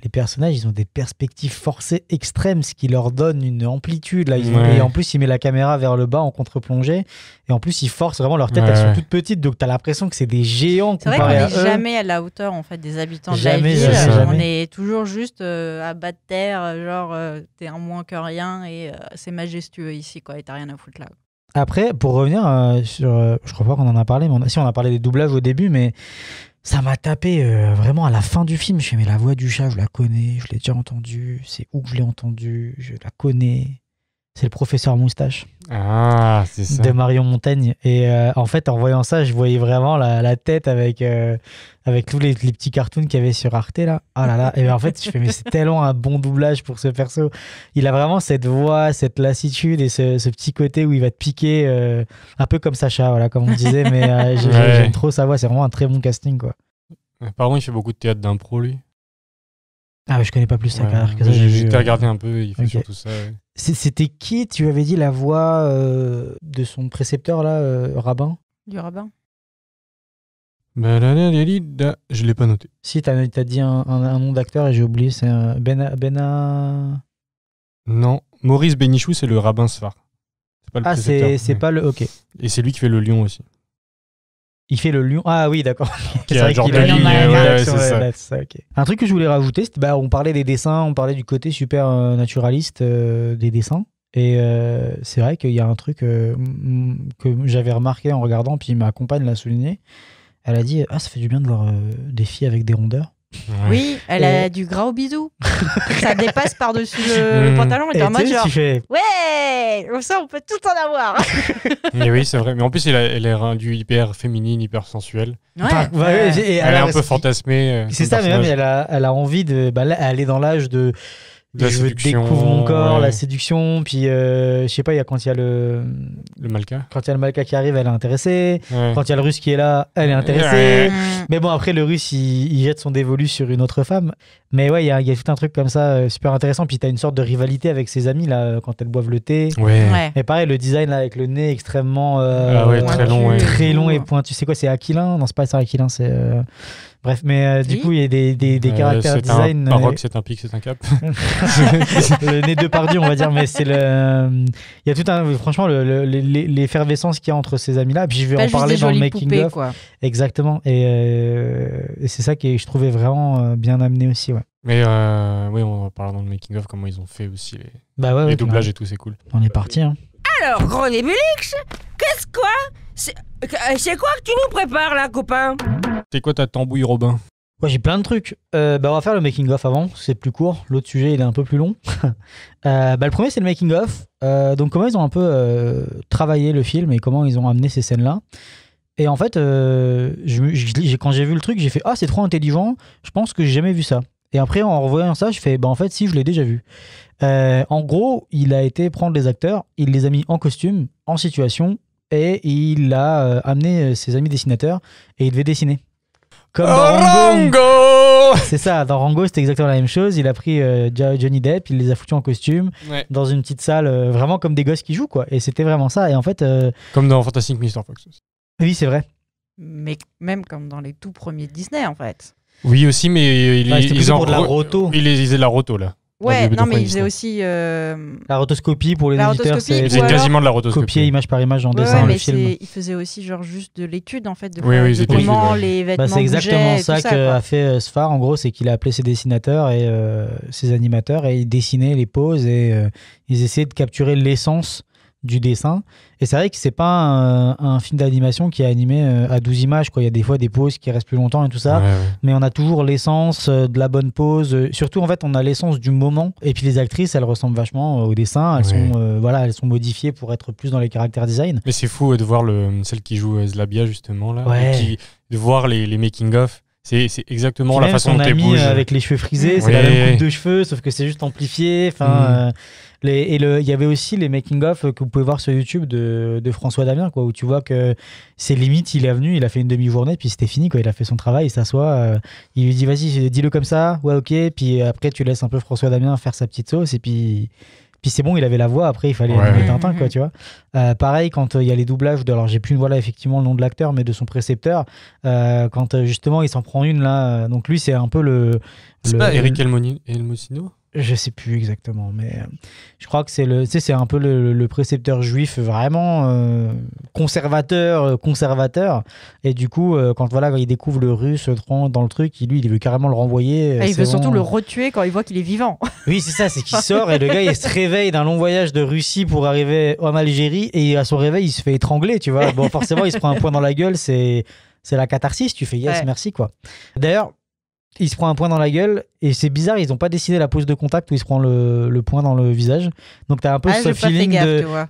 les personnages, ils ont des perspectives forcées extrêmes, ce qui leur donne une amplitude. Là. Et en plus, ils mettent la caméra vers le bas en contre-plongée. Et en plus, ils forcent vraiment leurs têtes. Elles sont toutes petites, donc tu as l'impression que c'est des géants comparés à eux. C'est vrai qu'on n'est jamais à la hauteur en fait, des habitants de la Jamais. ville. On est toujours juste à bas de terre, genre t'es un moins que rien et c'est majestueux ici, quoi, et t'as rien à foutre là. Après, pour revenir sur... je crois pas qu'on en a parlé, mais on a parlé des doublages au début, mais... Ça m'a tapé vraiment à la fin du film. Je fais, mais la voix du chat, je la connais, je l'ai déjà entendue. C'est où que je l'ai entendue, je la connais. C'est le professeur Moustache. Ah, c'est ça. De Marion Montaigne. Et en fait, en voyant ça, je voyais vraiment la tête avec tous les petits cartoons qu'il y avait sur Arte, là. Ah là là. Et en fait, je fais, mais c'est tellement un bon doublage pour ce perso. Il a vraiment cette voix, cette lassitude et ce petit côté où il va te piquer, un peu comme Sacha, voilà, comme on disait. Mais j'aime trop sa voix. C'est vraiment un très bon casting, quoi. Pardon, il fait beaucoup de théâtre d'impro, lui. Ah, mais je connais pas plus sa carrière que ça. J'ai regardé un peu, il fait surtout ça. Ouais. C'était qui, tu avais dit, la voix de son précepteur, là, rabbin? Du rabbin? Je l'ai pas noté. Si, t'as dit un nom d'acteur et j'ai oublié, c'est Bena... Non, Maurice Bénichou, c'est le rabbin Sfar. C'est pas le précepteur. C'est pas le... Ok. Et c'est lui qui fait le lion aussi. Il fait le lion. Ah oui, d'accord. Qui a genre qu'il deux a lignes, une ouais, réaction, c'est ça. là, c'est ça, ok. Un truc que je voulais rajouter, c'était on parlait des dessins, on parlait du côté super naturaliste des dessins. Et c'est vrai qu'il y a un truc que j'avais remarqué en regardant, puis ma compagne l'a souligné. Elle a dit ça fait du bien de voir des filles avec des rondeurs. Oui, elle a du gras au bisou. Ça dépasse par-dessus le pantalon. Elle est en mode genre. Ouais, ça on peut tout en avoir. Mais oui, c'est vrai. Mais en plus, elle est rendue hyper féminine, hyper sensuelle. Ouais. Et Elle est un peu fantasmée. C'est ça, mais même elle a envie de. Là, elle est dans l'âge de. De la je séduction, découvre mon corps, ouais. la séduction, puis je sais pas, quand il y a le Malka. Quand il y a le Malka qui arrive, elle est intéressée. Ouais. Quand il y a le Russe qui est là, elle est intéressée. Ouais. Mais bon, après, le Russe, il jette son dévolu sur une autre femme. Mais ouais, il y a tout un truc comme ça, super intéressant. Puis t'as une sorte de rivalité avec ses amis, là, quand elles boivent le thé. Ouais. Mais pareil, le design, là, avec le nez extrêmement... très long. Ouais. Très long et pointu. C'est quoi, c'est Aquilin? Non, c'est pas ça, Aquilin, c'est... Bref, mais du coup, il y a des caractères design. C'est un baroque, c'est un pic, c'est un cap. Le nez de Pardieu, on va dire, mais c'est le. Il y a tout un. Franchement, l'effervescence qu'il y a entre ces amis-là. Puis je vais en parler dans le making-of. Exactement. Et c'est ça que je trouvais vraiment bien amené aussi, ouais. Mais oui, on va parler dans le making-of comment ils ont fait aussi les doublages et tout, c'est cool. On est parti, hein. Alors, Gros Nébulix, qu'est-ce quoi c'est quoi que tu nous prépares là, copain? C'est quoi ta tambouille, Robin? Ouais, j'ai plein de trucs. On va faire le making-of avant, c'est plus court. L'autre sujet, il est un peu plus long. Le premier, c'est le making-of. Donc, comment ils ont un peu travaillé le film et comment ils ont amené ces scènes-là. Et en fait, quand j'ai vu le truc, j'ai fait « Ah, c'est trop intelligent, je pense que j'ai jamais vu ça ». Et après, en revoyant ça, je fais « en fait, si, je l'ai déjà vu ». En gros, il a été prendre les acteurs, il les a mis en costume, en situation, et il a amené ses amis dessinateurs, et il devait dessiner. Comme dans Rango. C'est ça, dans Rango, c'était exactement la même chose. Il a pris Johnny Depp, il les a foutus en costume, dans une petite salle, vraiment comme des gosses qui jouent, quoi. Et c'était vraiment ça. Et en fait... Comme dans Fantastic Mr. Fox aussi. Oui, c'est vrai. Mais même comme dans les tout premiers Disney, en fait. Oui, aussi, mais ils ont de la roto. Ils faisaient de la roto, là. Ouais, non, mais ils faisaient aussi... La rotoscopie pour les éditeurs, c'est quasiment de la rotoscopie. Copier image par image en dessin le film. Ils faisaient aussi genre juste de l'étude, en fait, de comment les vêtements c'est exactement bougeaient, ça qu'a fait Sfar, en gros, c'est qu'il a appelé ses dessinateurs et ses animateurs et ils dessinaient les poses et ils essayaient de capturer l'essence du dessin. Et c'est vrai que c'est pas un film d'animation qui est animé à 12 images, quoi. Il y a des fois des poses qui restent plus longtemps et tout ça, mais on a toujours l'essence de la bonne pose. Surtout, en fait, on a l'essence du moment. Et puis les actrices, elles ressemblent vachement au dessin. Elles sont elles sont modifiées pour être plus dans les caractères design. Mais c'est fou de voir celle qui joue Zlabia, justement, là. De voir les making-of. C'est exactement la façon dont elle bouge. Avec les cheveux frisés, c'est la même coupe de cheveux, sauf que c'est juste amplifié. Enfin, il y avait aussi les making-of que vous pouvez voir sur YouTube de François Damien, quoi, où tu vois que c'est limite, il est venu, il a fait une demi-journée, puis c'était fini, quoi. Il a fait son travail, il s'assoit, il lui dit vas-y, dis-le comme ça, ouais, ok, puis après tu laisses un peu François Damien faire sa petite sauce, et puis c'est bon, il avait la voix, après il fallait animer Tintin, quoi, tu vois. Pareil, quand il y a les doublages, alors j'ai plus effectivement le nom de l'acteur, mais de son précepteur, quand justement il s'en prend une là, donc lui c'est un peu le... C'est pas Eric Elmosino? Je sais plus exactement, mais je crois que c'est un peu le précepteur juif vraiment conservateur. Et du coup, quand il découvre le russe dans le truc, il veut carrément le renvoyer. Il veut surtout le retuer quand il voit qu'il est vivant. Oui, c'est ça, c'est qu'il sort et le gars il se réveille d'un long voyage de Russie pour arriver en Algérie et à son réveil il se fait étrangler, tu vois. Bon, forcément, il se prend un point dans la gueule, c'est la catharsis, tu fais yes, merci, quoi. D'ailleurs, il se prend un point dans la gueule et c'est bizarre, ils n'ont pas dessiné la pose de contact où il se prend le point dans le visage. Donc t'as un peu ce feeling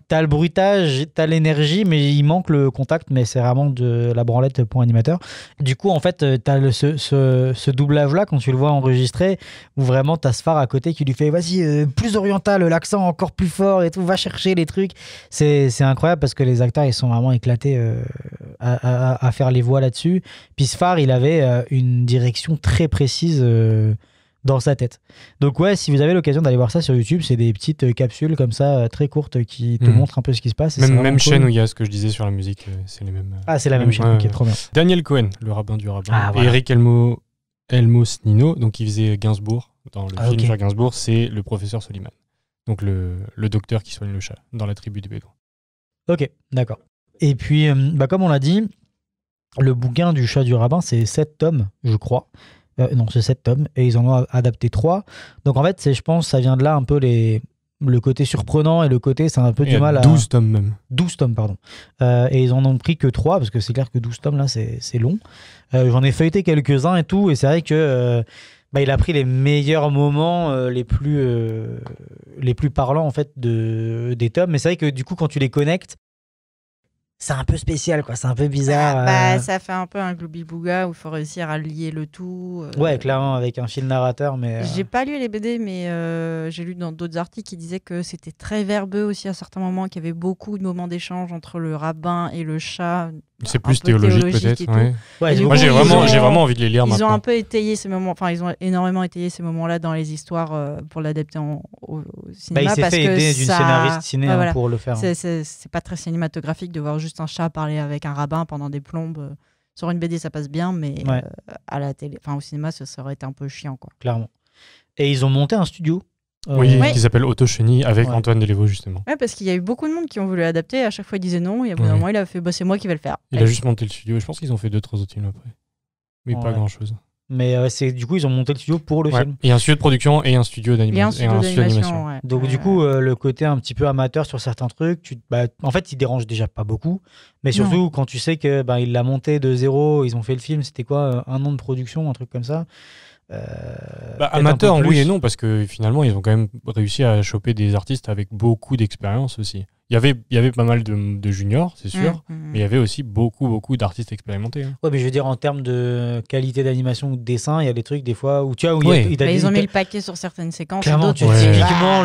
t'as le bruitage, t'as l'énergie, mais il manque le contact, mais c'est vraiment de la branlette point animateur. Du coup, en fait, t'as ce doublage-là quand tu le vois enregistré où vraiment t'as Sfar à côté qui lui fait vas-y, plus oriental, l'accent encore plus fort et tout, va chercher les trucs. C'est incroyable parce que les acteurs ils sont vraiment éclatés à faire les voix là-dessus. Puis Sfar, il avait une direction très précise dans sa tête. Donc ouais, si vous avez l'occasion d'aller voir ça sur YouTube, c'est des petites capsules comme ça, très courtes, qui te montrent un peu ce qui se passe. Même chaîne où il y a ce que je disais sur la musique, c'est les mêmes... Ah, c'est la même chaîne, ok, trop bien. Daniel Cohen, le rabbin du rabbin. Voilà. Et Eric Elmosnino, donc il faisait Gainsbourg, dans le film sur Gainsbourg, c'est le professeur Soliman. Donc le docteur qui soigne le chat, dans la tribu des Bédouins. Ok, d'accord. Et puis, comme on l'a dit, Le bouquin du chat du rabbin, c'est 7 tomes, je crois. Non, c'est 7 tomes, et ils en ont adapté 3. Donc en fait, je pense, ça vient de là un peu le côté surprenant et le côté, c'est un peu du mal à... 12 tomes même. 12 tomes, pardon. Et ils en ont pris que 3, parce que c'est clair que 12 tomes, là, c'est long. J'en ai feuilleté quelques-uns et tout, et c'est vrai que il a pris les meilleurs moments, les plus parlants, en fait, des tomes. Mais c'est vrai que du coup, quand tu les connectes, c'est un peu spécial, quoi. C'est un peu bizarre. Ça fait un peu un gloubi-bouga où il faut réussir à lier le tout. Ouais, clairement, avec un fil narrateur, mais... J'ai pas lu les BD, mais j'ai lu dans d'autres articles qui disaient que c'était très verbeux aussi à certains moments, qu'il y avait beaucoup de moments d'échange entre le rabbin et le chat. C'est plus théologique peut-être. Ouais, moi, j'ai vraiment envie de les lire maintenant. Ils ont un peu étayé ces moments, enfin, ils ont énormément étayé ces moments-là dans les histoires pour l'adapter au cinéma. Il s'est fait aider d'une scénariste ciné pour le faire. C'est pas très cinématographique de voir juste un chat parler avec un rabbin pendant des plombes. Sur une BD, ça passe bien, mais à la télé, au cinéma, ça aurait été un peu chiant, quoi. Clairement. Et ils ont monté un studio. Qui s'appelle Autochenille avec Antoine Delévaux, justement. Ouais, parce qu'il y a eu beaucoup de monde qui ont voulu adapter. À chaque fois, ils disaient non. Et à bout d'un moment, il a fait c'est moi qui vais le faire. Il a juste monté le studio. Je pense qu'ils ont fait 2-3 autres films après. Mais pas grand-chose. Mais du coup, ils ont monté le studio pour le film. Et un studio de production et un studio d'animation. Ouais. Donc, du coup, le côté un petit peu amateur sur certains trucs, en fait, il dérange déjà pas beaucoup. Mais surtout, quand tu sais que il l'a monté de zéro, ils ont fait le film, c'était quoi, 1 an de production, un truc comme ça. Amateur, oui et non, parce que finalement, ils ont quand même réussi à choper des artistes avec beaucoup d'expérience aussi. Il y avait pas mal de juniors, c'est sûr, mais il y avait aussi beaucoup d'artistes expérimentés. Hein. Ouais, mais je veux dire, en termes de qualité d'animation ou de dessin, il y a des trucs, des fois, où tu vois, ils ont mis le paquet sur certaines séquences. Clairement, typiquement,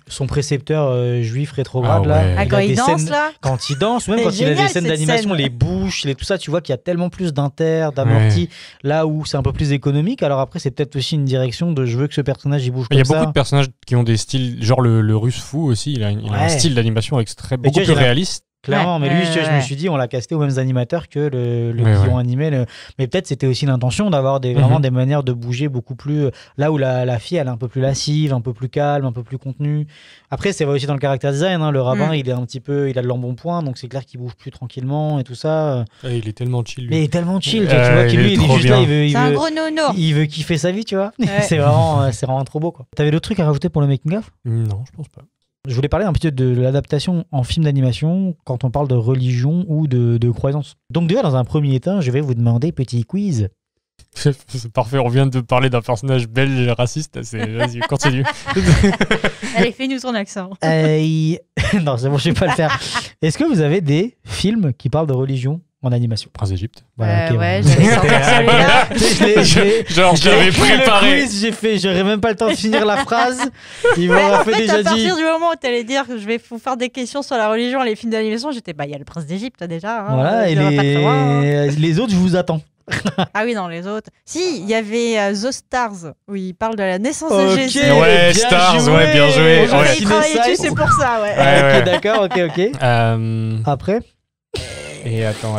son précepteur juif rétrograde, là. Quand il danse, là. Quand il danse, même quand il a des scènes d'animation, les bouches, tout ça, tu vois qu'il y a tellement plus d'amortis, là où c'est un peu plus économique. Alors après, c'est peut-être aussi une direction de je veux que ce personnage il bouge comme ça. Il y a beaucoup de personnages qui ont des styles, genre le russe fou aussi, il a un style d'animation beaucoup plus réaliste. Clairement, mais lui, je me suis dit, on l'a casté aux mêmes animateurs que qui ont animé. Mais peut-être c'était aussi l'intention d'avoir vraiment des manières de bouger beaucoup plus. Là où la fille, elle est un peu plus lascive, un peu plus calme, un peu plus contenue. Après, c'est vrai aussi dans le character design. Hein, le rabbin, il est un petit peu, il a de l'embonpoint, donc c'est clair qu'il bouge plus tranquillement et tout ça. Il est tellement chill. Mais il est tellement chill, tu vois, qu'il lui, il est juste là, c'est un gros nono. Il veut kiffer sa vie, tu vois. C'est vraiment trop beau, quoi. T'avais d'autres trucs à rajouter pour le making of ? Non, je pense pas. Je voulais parler un petit peu de l'adaptation en film d'animation quand on parle de religion ou de croyance. Donc déjà, dans un premier temps, je vais vous demander petit quiz. C'est parfait, on vient de parler d'un personnage belge raciste. Vas-y, continue. Allez, fais-nous ton accent. Non, c'est bon, je vais pas le faire. Est-ce que vous avez des films qui parlent de religion en animation? Prince d'Égypte. Voilà, ouais, j'avais sorti celui-là. J'avais préparé. J'aurais même pas le temps de finir la phrase. Il m'aurait fait déjà dit. À partir du moment où tu allais dire que je vais vous faire des questions sur la religion et les films d'animation, j'étais il y a le Prince d'Égypte déjà. Hein, voilà, et les autres, je vous attends. Ah oui, non, les autres. Si, il y avait The Stars, où il parle de la naissance de Jésus. Ouais, Stars, ouais, bien joué. Il travaillait dessus, c'est pour ça, ouais. Ok, d'accord, ok. Après et attends.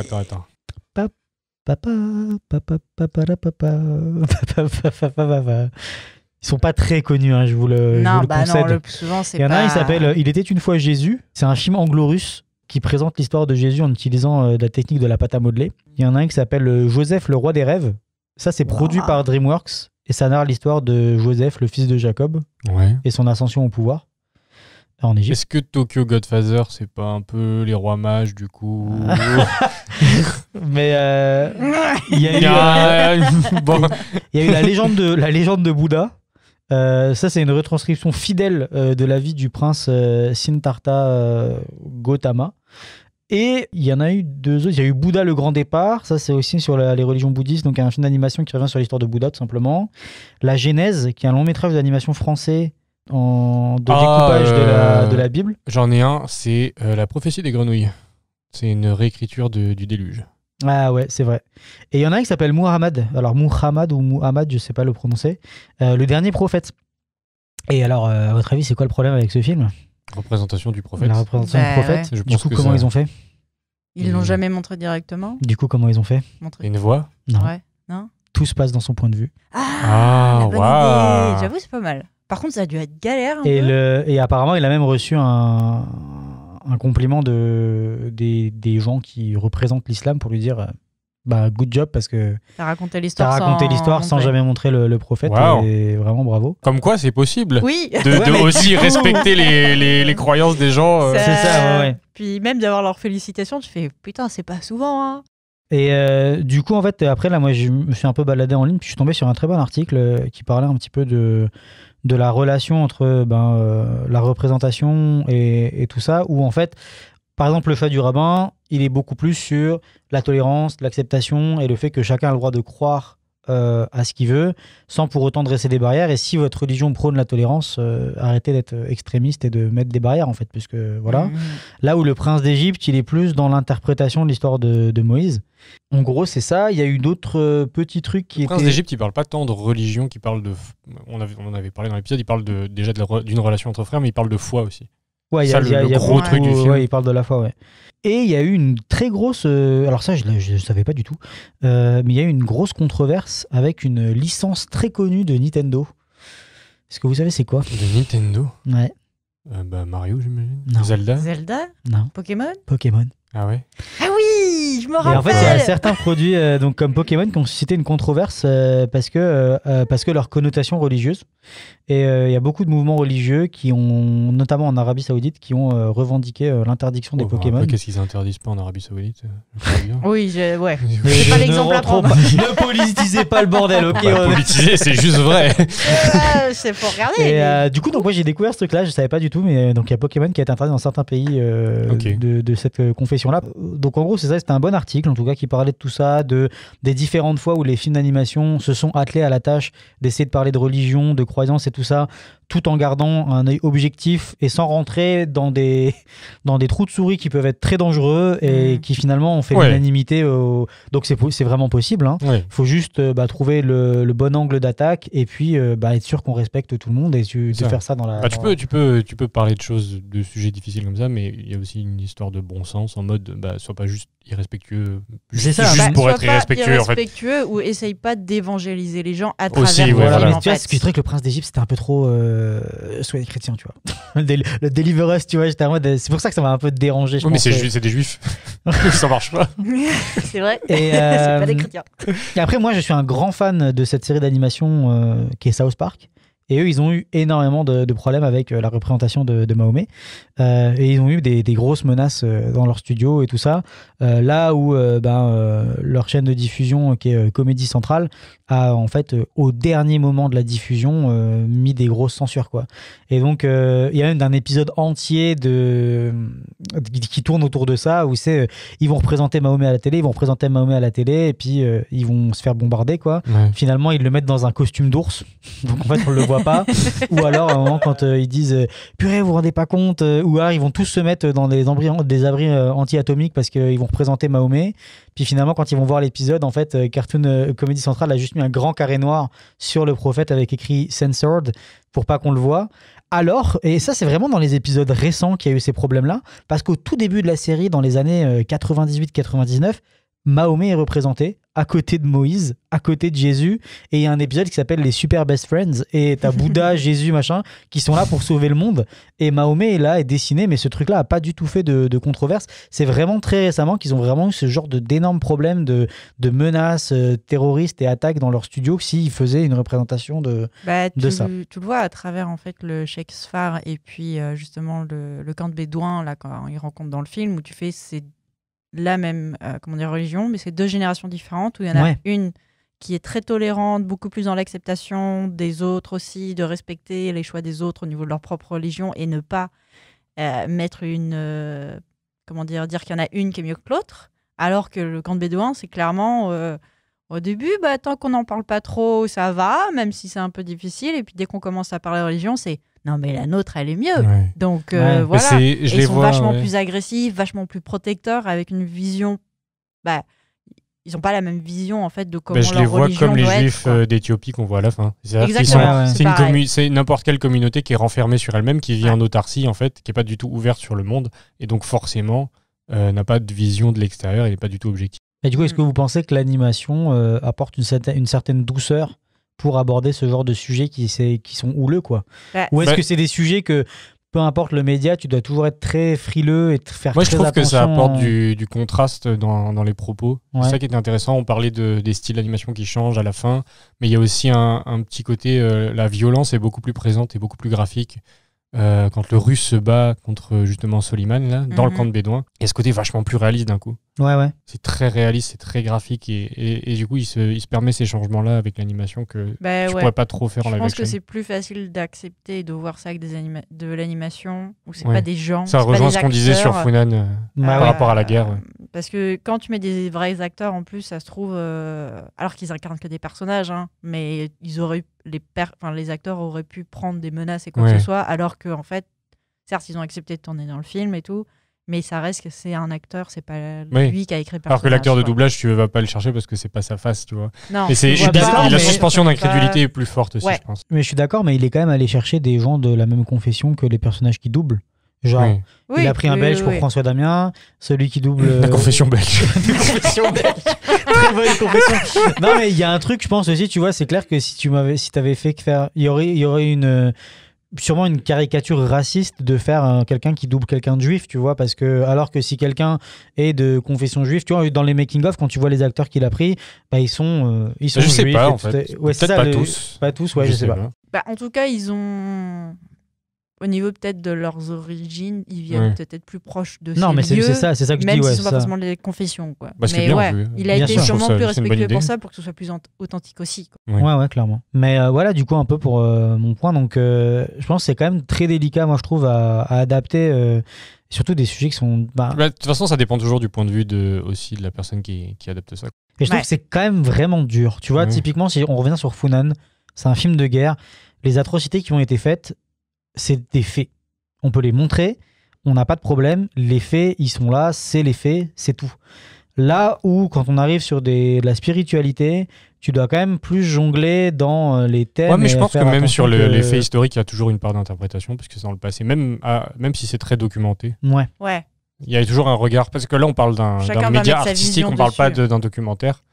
Ils sont pas très connus, hein, je vous le concède. Non, le plus souvent, c'est pas... Il y en a un, il s'appelle Il était une fois Jésus. C'est un film anglo-russe qui présente l'histoire de Jésus en utilisant la technique de la pâte à modeler. Il y en a un qui s'appelle Joseph, le roi des rêves. Ça, c'est produit par DreamWorks et ça narre l'histoire de Joseph, le fils de Jacob, et son ascension au pouvoir en Égypte. Est-ce que Tokyo Godfather, c'est pas un peu les rois mages, du coup? Mais il y a eu la légende de Bouddha. Ça, c'est une retranscription fidèle de la vie du prince Siddhartha Gautama. Et il y en a eu 2 autres. Il y a eu Bouddha le grand départ. Ça, c'est aussi sur les religions bouddhistes. Donc, un film d'animation qui revient sur l'histoire de Bouddha, tout simplement. La Genèse, qui est un long métrage d'animation français de découpage de la Bible. J'en ai un, c'est La prophétie des grenouilles. C'est une réécriture du déluge. Ah ouais, c'est vrai. Et il y en a un qui s'appelle Muhammad. Alors Muhammad ou Muhammad, je sais pas le prononcer. Le dernier prophète. Et alors, à votre avis, c'est quoi le problème avec ce film? Représentation du prophète. La représentation du prophète. Ouais. Du coup, comment ils ont fait? Ils l'ont jamais montré directement. Du coup, comment ils ont fait? Une voix? Non. Ouais. Non. Tout se passe dans son point de vue. Ah, la bonne idée. J'avoue, c'est pas mal. Par contre, ça a dû être galère un peu. Et apparemment, il a même reçu un un compliment des gens qui représentent l'islam pour lui dire good job parce que t'as raconté l'histoire sans jamais montrer le prophète. Wow. Et vraiment bravo. Comme quoi, c'est possible oui. de aussi respecter les croyances des gens. C'est ça, ouais. Puis même d'avoir leurs félicitations, tu fais putain, c'est pas souvent. Hein. Et du coup, en fait, après, là, moi, je me suis un peu baladé en ligne, puis je suis tombé sur un très bon article qui parlait un petit peu de la relation entre la représentation et tout ça, où en fait, par exemple, le chat du rabbin, il est beaucoup plus sur la tolérance, l'acceptation et le fait que chacun a le droit de croire à ce qu'il veut, sans pour autant dresser des barrières. Et si votre religion prône la tolérance, arrêtez d'être extrémiste et de mettre des barrières, en fait, puisque voilà. Là où le prince d'Égypte, il est plus dans l'interprétation de l'histoire de Moïse. En gros, c'est ça. Il y a eu d'autres petits trucs qui étaient... Le prince d'Égypte, il parle pas tant de religion, qu'il parle de... On avait parlé dans l'épisode, il parle déjà d'une relation entre frères, mais il parle de foi aussi. Ouais, il y a gros truc du film. Ouais, il parle de la foi, ouais. Et il y a eu une très grosse... alors ça, je ne savais pas du tout. Mais il y a eu une grosse controverse avec une licence très connue de Nintendo. Est-ce que vous savez c'est quoi ? De Nintendo ? Ouais. Mario, j'imagine. Non. Zelda ? Non. Pokémon ? Ah ouais ? Ah oui, je me rappelle. Et en fait, il y a certains produits donc comme Pokémon qui ont suscité une controverse parce que leur connotation religieuse. Et il y a beaucoup de mouvements religieux qui ont, notamment en Arabie Saoudite, qui ont revendiqué l'interdiction des Pokémon. Qu'est-ce qu'ils interdisent pas en Arabie Saoudite ? Oui, ouais. Mais c'est pas l'exemple à prendre. Ne politisez pas le bordel, ok. Politiser, c'est juste vrai. C'est pour regarder. Et du coup, donc moi j'ai découvert ce truc-là, je savais pas du tout, mais donc il y a Pokémon qui a été interdit dans certains pays de cette confession-là. Donc en gros, c'est ça, c'était un bon article en tout cas qui parlait de tout ça, des différentes fois où les films d'animation se sont attelés à la tâche d'essayer de parler de religion, de croyance et tout ça, tout en gardant un œil objectif et sans rentrer dans des trous de souris qui peuvent être très dangereux et qui finalement ont fait l'unanimité. Donc c'est vraiment possible. Hein. Ouais. Faut juste trouver le bon angle d'attaque et puis être sûr qu'on respecte tout le monde et de faire ça dans la... Tu peux parler de choses, de sujets difficiles comme ça, mais il y a aussi une histoire de bon sens en mode sois pas juste irrespectueux juste pour être irrespectueux en fait. Ou essaye pas d'évangéliser les gens à aussi, travers voilà. le Mais tu vois, ce que je dirais que le prince d'Égypte c'était un peu trop soyez chrétiens, tu vois. le Deliver Us, tu vois, j'étais en mode, c'est pour ça que ça m'a un peu dérangé. Mais c'est des juifs. Ça marche pas. C'est vrai. Et, c'est pas des chrétiens. Et après, moi, je suis un grand fan de cette série d'animation qui est South Park. Et eux, ils ont eu énormément de problèmes avec la représentation de Mahomet. Et ils ont eu des grosses menaces dans leur studio et tout ça. Là où leur chaîne de diffusion, qui est Comédie Centrale, a en fait, au dernier moment de la diffusion, mis des grosses censures, quoi. Et donc, il y a même un épisode entier qui tourne autour de ça, où ils vont représenter Mahomet à la télé, et puis ils vont se faire bombarder, quoi. Ouais. Finalement, ils le mettent dans un costume d'ours. Donc, en fait, on le voit pas. Ou alors à un moment quand ils disent purée, vous vous rendez pas compte, ou alors ils vont tous se mettre dans des abris anti-atomiques parce qu'ils vont représenter Mahomet. Puis finalement quand ils vont voir l'épisode, en fait Cartoon Comedy Central a juste mis un grand carré noir sur le prophète avec écrit Censored pour pas qu'on le voit. Alors, et ça c'est vraiment dans les épisodes récents qu'il y a eu ces problèmes-là, parce qu'au tout début de la série, dans les années 98-99, Mahomet est représenté à côté de Moïse, à côté de Jésus, et il y a un épisode qui s'appelle les Super Best Friends, et t'as Bouddha, Jésus, machin, qui sont là pour sauver le monde, et Mahomet est là, est dessiné, mais ce truc-là a pas du tout fait de controverse. C'est vraiment très récemment qu'ils ont vraiment eu ce genre d'énormes problèmes de menaces terroristes et attaques dans leur studio s'ils faisaient une représentation de ça. Tu le vois à travers en fait le Cheikh Sfar et puis justement le camp de Bédouins là quand ils rencontrent dans le film où tu fais la même religion, mais c'est deux générations différentes où il y en a une qui est très tolérante, beaucoup plus dans l'acceptation des autres aussi, de respecter les choix des autres au niveau de leur propre religion et ne pas mettre dire qu'il y en a une qui est mieux que l'autre, alors que le camp de Bédouins, c'est clairement au début, tant qu'on n'en parle pas trop, ça va, même si c'est un peu difficile, et puis dès qu'on commence à parler religion, c'est non mais la nôtre elle est mieux. Ouais. Donc voilà, ils sont vachement plus agressifs, vachement plus protecteurs, avec une vision ils n'ont pas la même vision en fait de comment leur religion doit être. Je les vois comme les juifs d'Éthiopie qu'on voit à la fin. Exactement. C'est n'importe quelle communauté qui est renfermée sur elle-même, qui vit en autarcie en fait, qui n'est pas du tout ouverte sur le monde, et donc forcément n'a pas de vision de l'extérieur, et n'est pas du tout objective. Et du coup, est-ce que vous pensez que l'animation apporte une certaine douceur pour aborder ce genre de sujets qui sont houleux, quoi? Ou est-ce que c'est des sujets que peu importe le média, tu dois toujours être très frileux et faire Moi, très je trouve que ça attention apporte du contraste dans les propos. Ouais. C'est ça qui était intéressant. On parlait des styles d'animation qui changent à la fin, mais il y a aussi un petit côté, la violence est beaucoup plus présente et beaucoup plus graphique. Quand le russe se bat contre justement Soliman là, dans le camp de Bédouins, il y a ce côté vachement plus réaliste d'un coup. Ouais. C'est très réaliste, c'est très graphique et du coup il se permet ces changements là avec l'animation que tu pourrais pas trop faire en live action. Je pense action. que c'est plus facile d'accepter et de voir ça avec de l'animation où c'est Ouais. pas des gens. Ça c'est rejoint pas des ce qu'on disait sur acteurs. Funan par rapport à la guerre. Ouais. Parce que quand tu mets des vrais acteurs en plus, ça se trouve, alors qu'ils incarnent que des personnages, hein, mais ils auraient les acteurs auraient pu prendre des menaces et quoi que ce soit, alors que en fait, certes, ils ont accepté de tourner dans le film et tout, mais ça reste que c'est un acteur, c'est pas lui qui a écrit le personnage. Alors que l'acteur de doublage, tu vas pas le chercher parce que c'est pas sa face, tu vois. Non, et c'est la suspension d'incrédulité est plus forte aussi, Ouais. je pense. Mais je suis d'accord, mais il est quand même allé chercher des gens de la même confession que les personnages qui doublent. Genre, Oui. il a pris un Belge pour François Damien, celui qui double... La confession belge. Confession belge. Très bonne confession. Non, mais il y a un truc, je pense aussi, tu vois, c'est clair que si t'avais fait faire... Il y aurait sûrement une caricature raciste de faire quelqu'un qui double quelqu'un de juif, tu vois, parce que alors que si quelqu'un est de confession juive, tu vois, dans les making-of, quand tu vois les acteurs qu'il a pris, bah, ils sont je juifs. sais pas, en fait. Ouais, peut-être pas tous. Pas tous, ouais, je sais pas. Bah, en tout cas, ils ont... Au niveau peut-être de leurs origines, ils viennent peut-être plus proches de non, mais ces lieux, c'est ça que je dis. même ouais, s'ils ne sont pas forcément des confessions. Quoi. Bah, mais il a bien été sûr. sûrement plus c'est respectueux pour ça, pour que ce soit plus authentique aussi. Quoi. Ouais, clairement. Mais voilà, du coup, un peu pour mon point. Donc, je pense que c'est quand même très délicat, moi, je trouve, à adapter. Surtout des sujets qui sont... De toute façon, ça dépend toujours du point de vue aussi de la personne qui adapte ça. Et je trouve que c'est quand même vraiment dur. Tu vois, typiquement, si on revient sur Funan, c'est un film de guerre. Les atrocités qui ont été faites, c'est des faits. On peut les montrer, on n'a pas de problème. Les faits, ils sont là, c'est les faits, c'est tout. Là où, quand on arrive sur de la spiritualité, tu dois quand même plus jongler dans les thèmes. Ouais, mais je pense que même sur les faits historiques, il y a toujours une part d'interprétation, parce que c'est dans le passé, même si c'est très documenté. Ouais. Il y a toujours un regard, parce que là, on parle d'un média artistique, on ne parle pas d'un documentaire.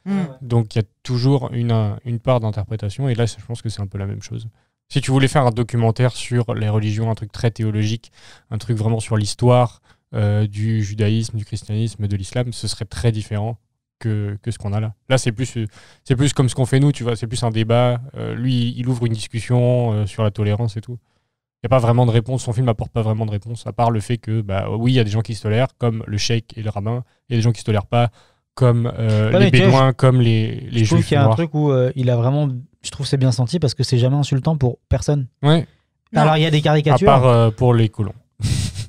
Donc, il y a toujours une part d'interprétation, et là, je pense que c'est un peu la même chose. Si tu voulais faire un documentaire sur les religions, un truc très théologique, un truc vraiment sur l'histoire du judaïsme, du christianisme, de l'islam, ce serait très différent que ce qu'on a là. Là, c'est plus comme ce qu'on fait nous, tu vois, c'est plus un débat. Lui, il ouvre une discussion sur la tolérance et tout. Il n'y a pas vraiment de réponse, son film n'apporte pas vraiment de réponse, à part le fait que, oui, il y a des gens qui se tolèrent, comme le cheikh et le rabbin, il y a des gens qui se tolèrent pas, comme les bédouins, comme les juifs noirs. Je trouve qu'il y a un truc où il a vraiment... Je trouve que c'est bien senti parce que c'est jamais insultant pour personne. Ouais. Alors il y a des caricatures. À part pour les colons.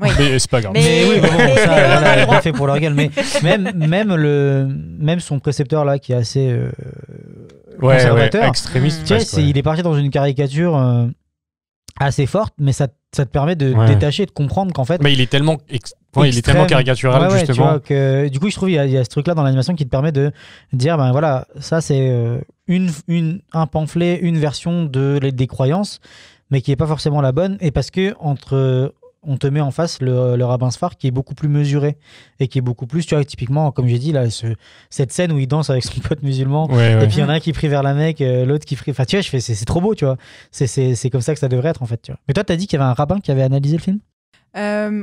Oui. Mais c'est pas grave. Mais oui, ça, voilà, il a bien fait pour leur gueule. Mais même son précepteur là qui est assez conservateur, extrémiste. Il est parti dans une caricature assez forte, mais ça te permet de détacher et de comprendre qu'en fait. Mais il est tellement il est tellement caricatural justement. Tu vois, que, du coup, je trouve il y a ce truc là dans l'animation qui te permet de dire ben voilà, ça c'est un pamphlet, une version des croyances, mais qui est pas forcément la bonne, et parce que on te met en face le rabbin Sfar qui est beaucoup plus mesuré et qui est beaucoup plus, tu vois, typiquement, comme j'ai dit, là, cette scène où il danse avec son pote musulman, et puis il y en a un qui prie vers la Mecque, l'autre qui prie. Enfin, tu vois, c'est trop beau, tu vois. C'est comme ça que ça devrait être, en fait. Tu vois. Mais toi, t'as dit qu'il y avait un rabbin qui avait analysé le film ?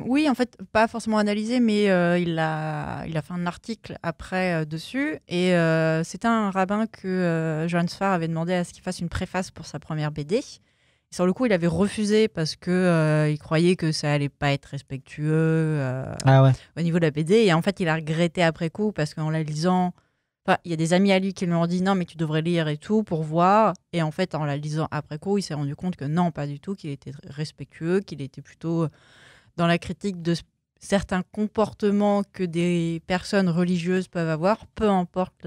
Oui, en fait, pas forcément analysé, mais il a fait un article après dessus. Et c'était un rabbin que Johann Sfar avait demandé à ce qu'il fasse une préface pour sa première BD. Sur le coup, il avait refusé parce que il croyait que ça allait pas être respectueux au niveau de la BD. Et en fait, il a regretté après coup parce qu'en la lisant, il y a des amis à lui qui lui ont dit non, mais tu devrais lire et tout pour voir. Et en fait, en la lisant après coup, il s'est rendu compte que non, pas du tout, qu'il était respectueux, qu'il était plutôt dans la critique de certains comportements que des personnes religieuses peuvent avoir, peu importe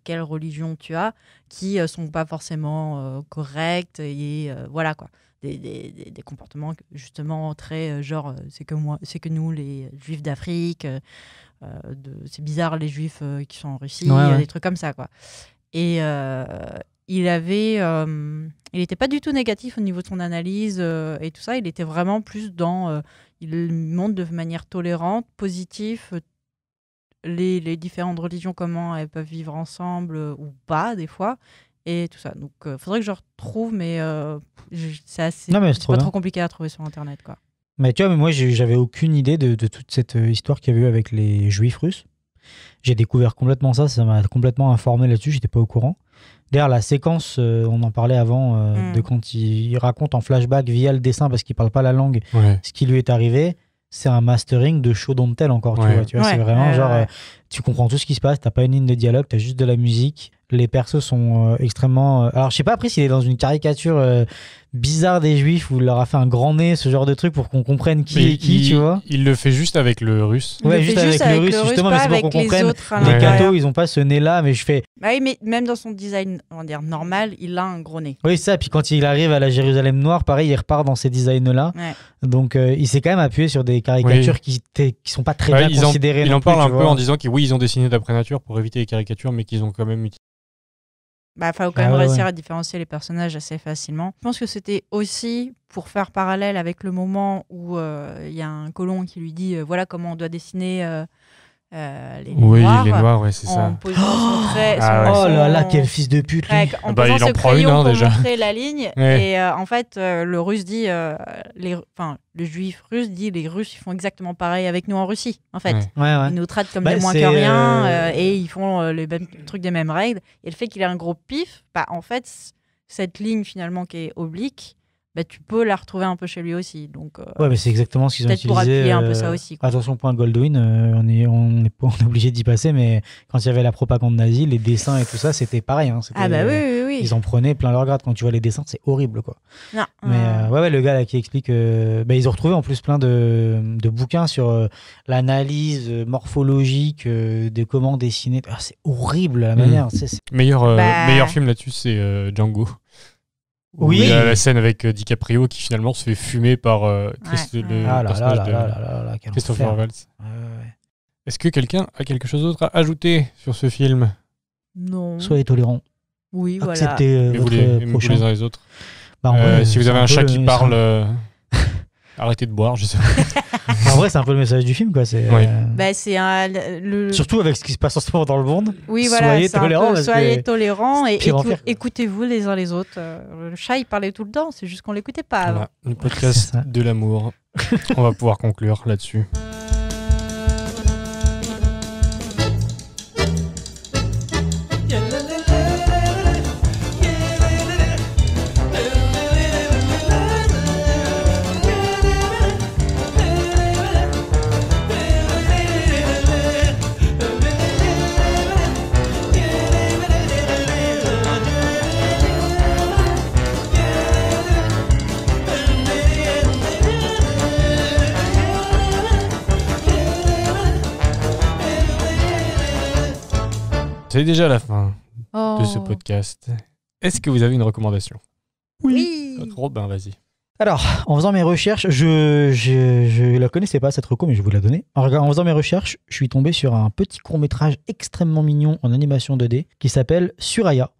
quelle religion tu as, qui sont pas forcément corrects, et voilà quoi, des comportements justement très genre c'est que nous les Juifs d'Afrique, c'est bizarre les Juifs qui sont en Russie, des trucs comme ça quoi. Et il n'était pas du tout négatif au niveau de son analyse et tout ça. Il était vraiment plus dans... il montre de manière tolérante, positive, les différentes religions, comment elles peuvent vivre ensemble ou pas, des fois, et tout ça. Donc, faudrait que je retrouve, mais c'est pas trop compliqué à trouver sur Internet, quoi. Mais tu vois, mais moi, j'avais aucune idée de toute cette histoire qu'il y avait eu avec les juifs russes. J'ai découvert complètement ça m'a complètement informé là-dessus, j'étais pas au courant. D'ailleurs, la séquence, on en parlait avant, de quand il raconte en flashback via le dessin, parce qu'il parle pas la langue, ce qui lui est arrivé, c'est un mastering de show don't tell encore, tu vois, c'est vraiment genre, tu comprends tout ce qui se passe, t'as pas une ligne de dialogue, t'as juste de la musique. Les persos sont extrêmement... Alors, je sais pas après s'il est dans une caricature bizarre des juifs où il leur a fait un grand nez, ce genre de truc, pour qu'on comprenne qui est qui, tu vois. Il le fait juste avec le russe. Ouais, juste avec le russe, justement, mais c'est pour qu'on comprenne. Les cathos, ils ont pas ce nez-là, mais je fais... Bah oui, mais même dans son design, on va dire, normal, il a un gros nez. Oui, ça, puis quand il arrive à la Jérusalem noire, pareil, il repart dans ces designs-là. Ouais. Donc, il s'est quand même appuyé sur des caricatures qui sont pas très bien considérées. Il en parle un peu en disant qu'ils ils ont dessiné d'après nature pour éviter les caricatures, mais qu'ils ont quand même utilisé. Bah, faut quand même réussir à différencier les personnages assez facilement. Je pense que c'était aussi pour faire parallèle avec le moment où y a un colon qui lui dit voilà comment on doit dessiner les noirs. Les noirs, ouais, c'est ça. Oh là là, quel fils de pute, lui. En posant ce crayon pour montrer la ligne. Ouais. Et en fait, le russe dit, le juif russe dit les Russes ils font exactement pareil avec nous en Russie, en fait. Ouais. Ils nous traitent comme des moins que rien et ils font les mêmes trucs, des mêmes règles. Et le fait qu'il ait un gros pif, en fait, cette ligne finalement qui est oblique, tu peux la retrouver un peu chez lui aussi. Donc, ouais, mais c'est exactement ce qu'ils ont utilisé. Peut-être pour appuyer un peu ça aussi. Quoi. Attention, point Goldwyn, on est obligé d'y passer, mais quand il y avait la propagande nazie, les dessins et tout ça, c'était pareil. Hein, oui. Ils en prenaient plein leur grade. Quand tu vois les dessins, c'est horrible, quoi. Non. Mais le gars là qui explique, ils ont retrouvé en plus plein de bouquins sur l'analyse morphologique de comment dessiner. C'est horrible la manière. Meilleur film là-dessus, c'est Django. Oui. Il y a la scène avec DiCaprio qui finalement se fait fumer par Christopher Waltz. Est-ce que quelqu'un a quelque chose d'autre à ajouter sur ce film? Non. Soyez tolérants. Oui, acceptez voilà. votre prochain. Les uns les autres. Si vous avez un chat qui parle, arrêtez de boire, je sais pas. En vrai, c'est un peu le message du film, quoi. C'est, Surtout avec ce qui se passe en ce moment dans le monde. Oui, voilà. Soyez tolérants et écoutez-vous les uns les autres. Le chat, il parlait tout le temps, c'est juste qu'on l'écoutait pas avant. Voilà, le podcast de l'amour. On va pouvoir conclure là-dessus. C'est déjà la fin de ce podcast. Est-ce que vous avez une recommandation? Oui. Robin, vas-y. Alors, en faisant mes recherches, je la connaissais pas cette reco, mais je vais vous la donner. En faisant mes recherches, je suis tombé sur un petit court-métrage extrêmement mignon en animation 2D qui s'appelle Suraya.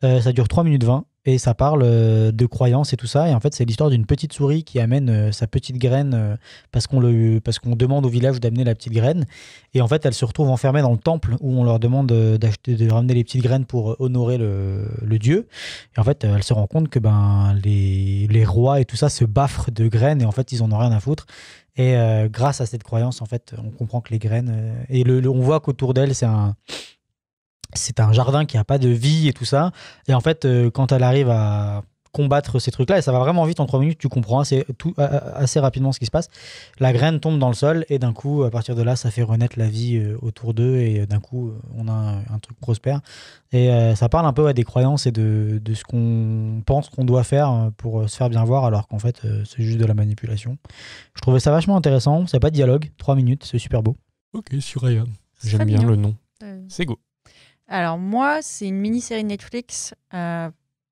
Ça dure 3 minutes 20 et ça parle de croyances et tout ça. Et en fait, c'est l'histoire d'une petite souris qui amène sa petite graine parce qu'on demande au village d'amener la petite graine. Et en fait, elle se retrouve enfermée dans le temple où on leur demande de ramener les petites graines pour honorer le dieu. Et en fait, elle se rend compte que les rois et tout ça se baffrent de graines et en fait, ils en ont rien à foutre. Et grâce à cette croyance, en fait, on comprend que les graines... on voit qu'autour d'elle, c'est un jardin qui n'a pas de vie et tout ça. Et en fait, quand elle arrive à combattre ces trucs-là, et ça va vraiment vite, en 3 minutes, tu comprends assez rapidement ce qui se passe. La graine tombe dans le sol et d'un coup, à partir de là, ça fait renaître la vie autour d'eux et d'un coup, on a un truc prospère. Et ça parle un peu des croyances et de ce qu'on pense qu'on doit faire pour se faire bien voir, alors qu'en fait, c'est juste de la manipulation. Je trouvais ça vachement intéressant. C'est pas de dialogue, 3 minutes, c'est super beau. Ok, Suraya. J'aime bien le nom. C'est go. Alors moi, c'est une mini-série Netflix.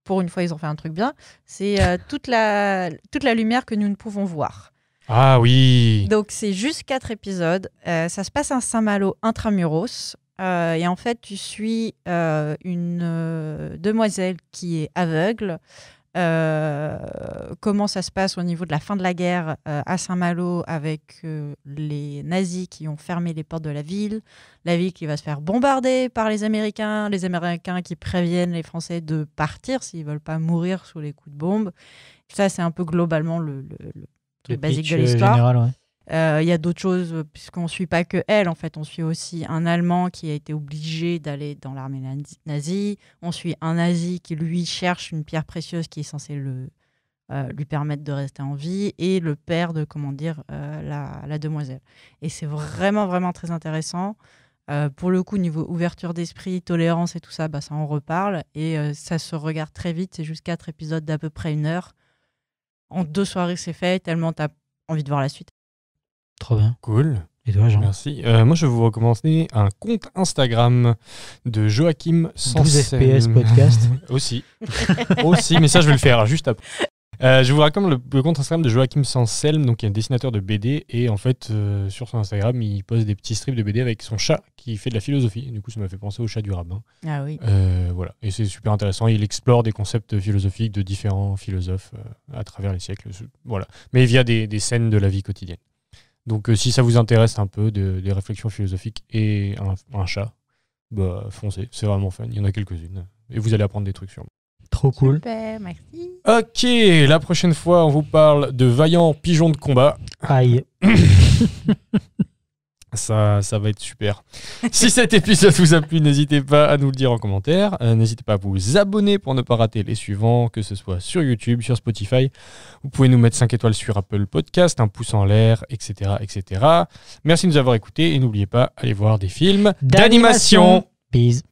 Pour une fois, ils ont fait un truc bien. C'est toute la lumière que nous ne pouvons voir. Ah oui. Donc c'est juste 4 épisodes. Ça se passe à Saint-Malo intramuros. Et en fait, tu suis une demoiselle qui est aveugle. Comment ça se passe au niveau de la fin de la guerre à Saint-Malo avec les nazis qui ont fermé les portes de la ville qui va se faire bombarder par les Américains qui préviennent les Français de partir s'ils ne veulent pas mourir sous les coups de bombe. Ça, c'est un peu globalement truc basique pitch, de l'histoire. général, ouais. Il y a d'autres choses, puisqu'on ne suit pas que elle, en fait. On suit aussi un Allemand qui a été obligé d'aller dans l'armée nazie. On suit un Nazi qui, lui, cherche une pierre précieuse qui est censée lui permettre de rester en vie, et le père de, la demoiselle. Et c'est vraiment, vraiment très intéressant. Pour le coup, niveau ouverture d'esprit, tolérance et tout ça, ça en reparle. Et ça se regarde très vite. C'est juste 4 épisodes d'à peu près 1 heure. En 2 soirées, c'est fait, tellement tu as envie de voir la suite. Trop bien. Cool. Et toi, Jean? Merci. Moi, je vais vous recommander un compte Instagram de Joachim 12 Sanselm. FPS podcast. Aussi, mais ça, je vais le faire juste après. Je vous recommande le compte Instagram de Joachim Sanselm, donc qui est un dessinateur de BD, et en fait, sur son Instagram, il pose des petits strips de BD avec son chat qui fait de la philosophie. Du coup, ça m'a fait penser au chat du rabbin. Ah oui. Voilà, et c'est super intéressant. Il explore des concepts philosophiques de différents philosophes à travers les siècles. Voilà, mais via des scènes de la vie quotidienne. Donc, si ça vous intéresse un peu des réflexions philosophiques et un chat, foncez, c'est vraiment fun. Il y en a quelques-unes, et vous allez apprendre des trucs sur moi. Trop cool. Super, merci. Ok, la prochaine fois, on vous parle de vaillants pigeons de combat. Aïe. Ça va être super. Si cet épisode vous a plu, n'hésitez pas à nous le dire en commentaire. N'hésitez pas à vous abonner pour ne pas rater les suivants, que ce soit sur YouTube, sur Spotify. Vous pouvez nous mettre 5 étoiles sur Apple Podcast, un pouce en l'air, etc., etc. Merci de nous avoir écoutés et n'oubliez pas, allez voir des films d'animation. Peace.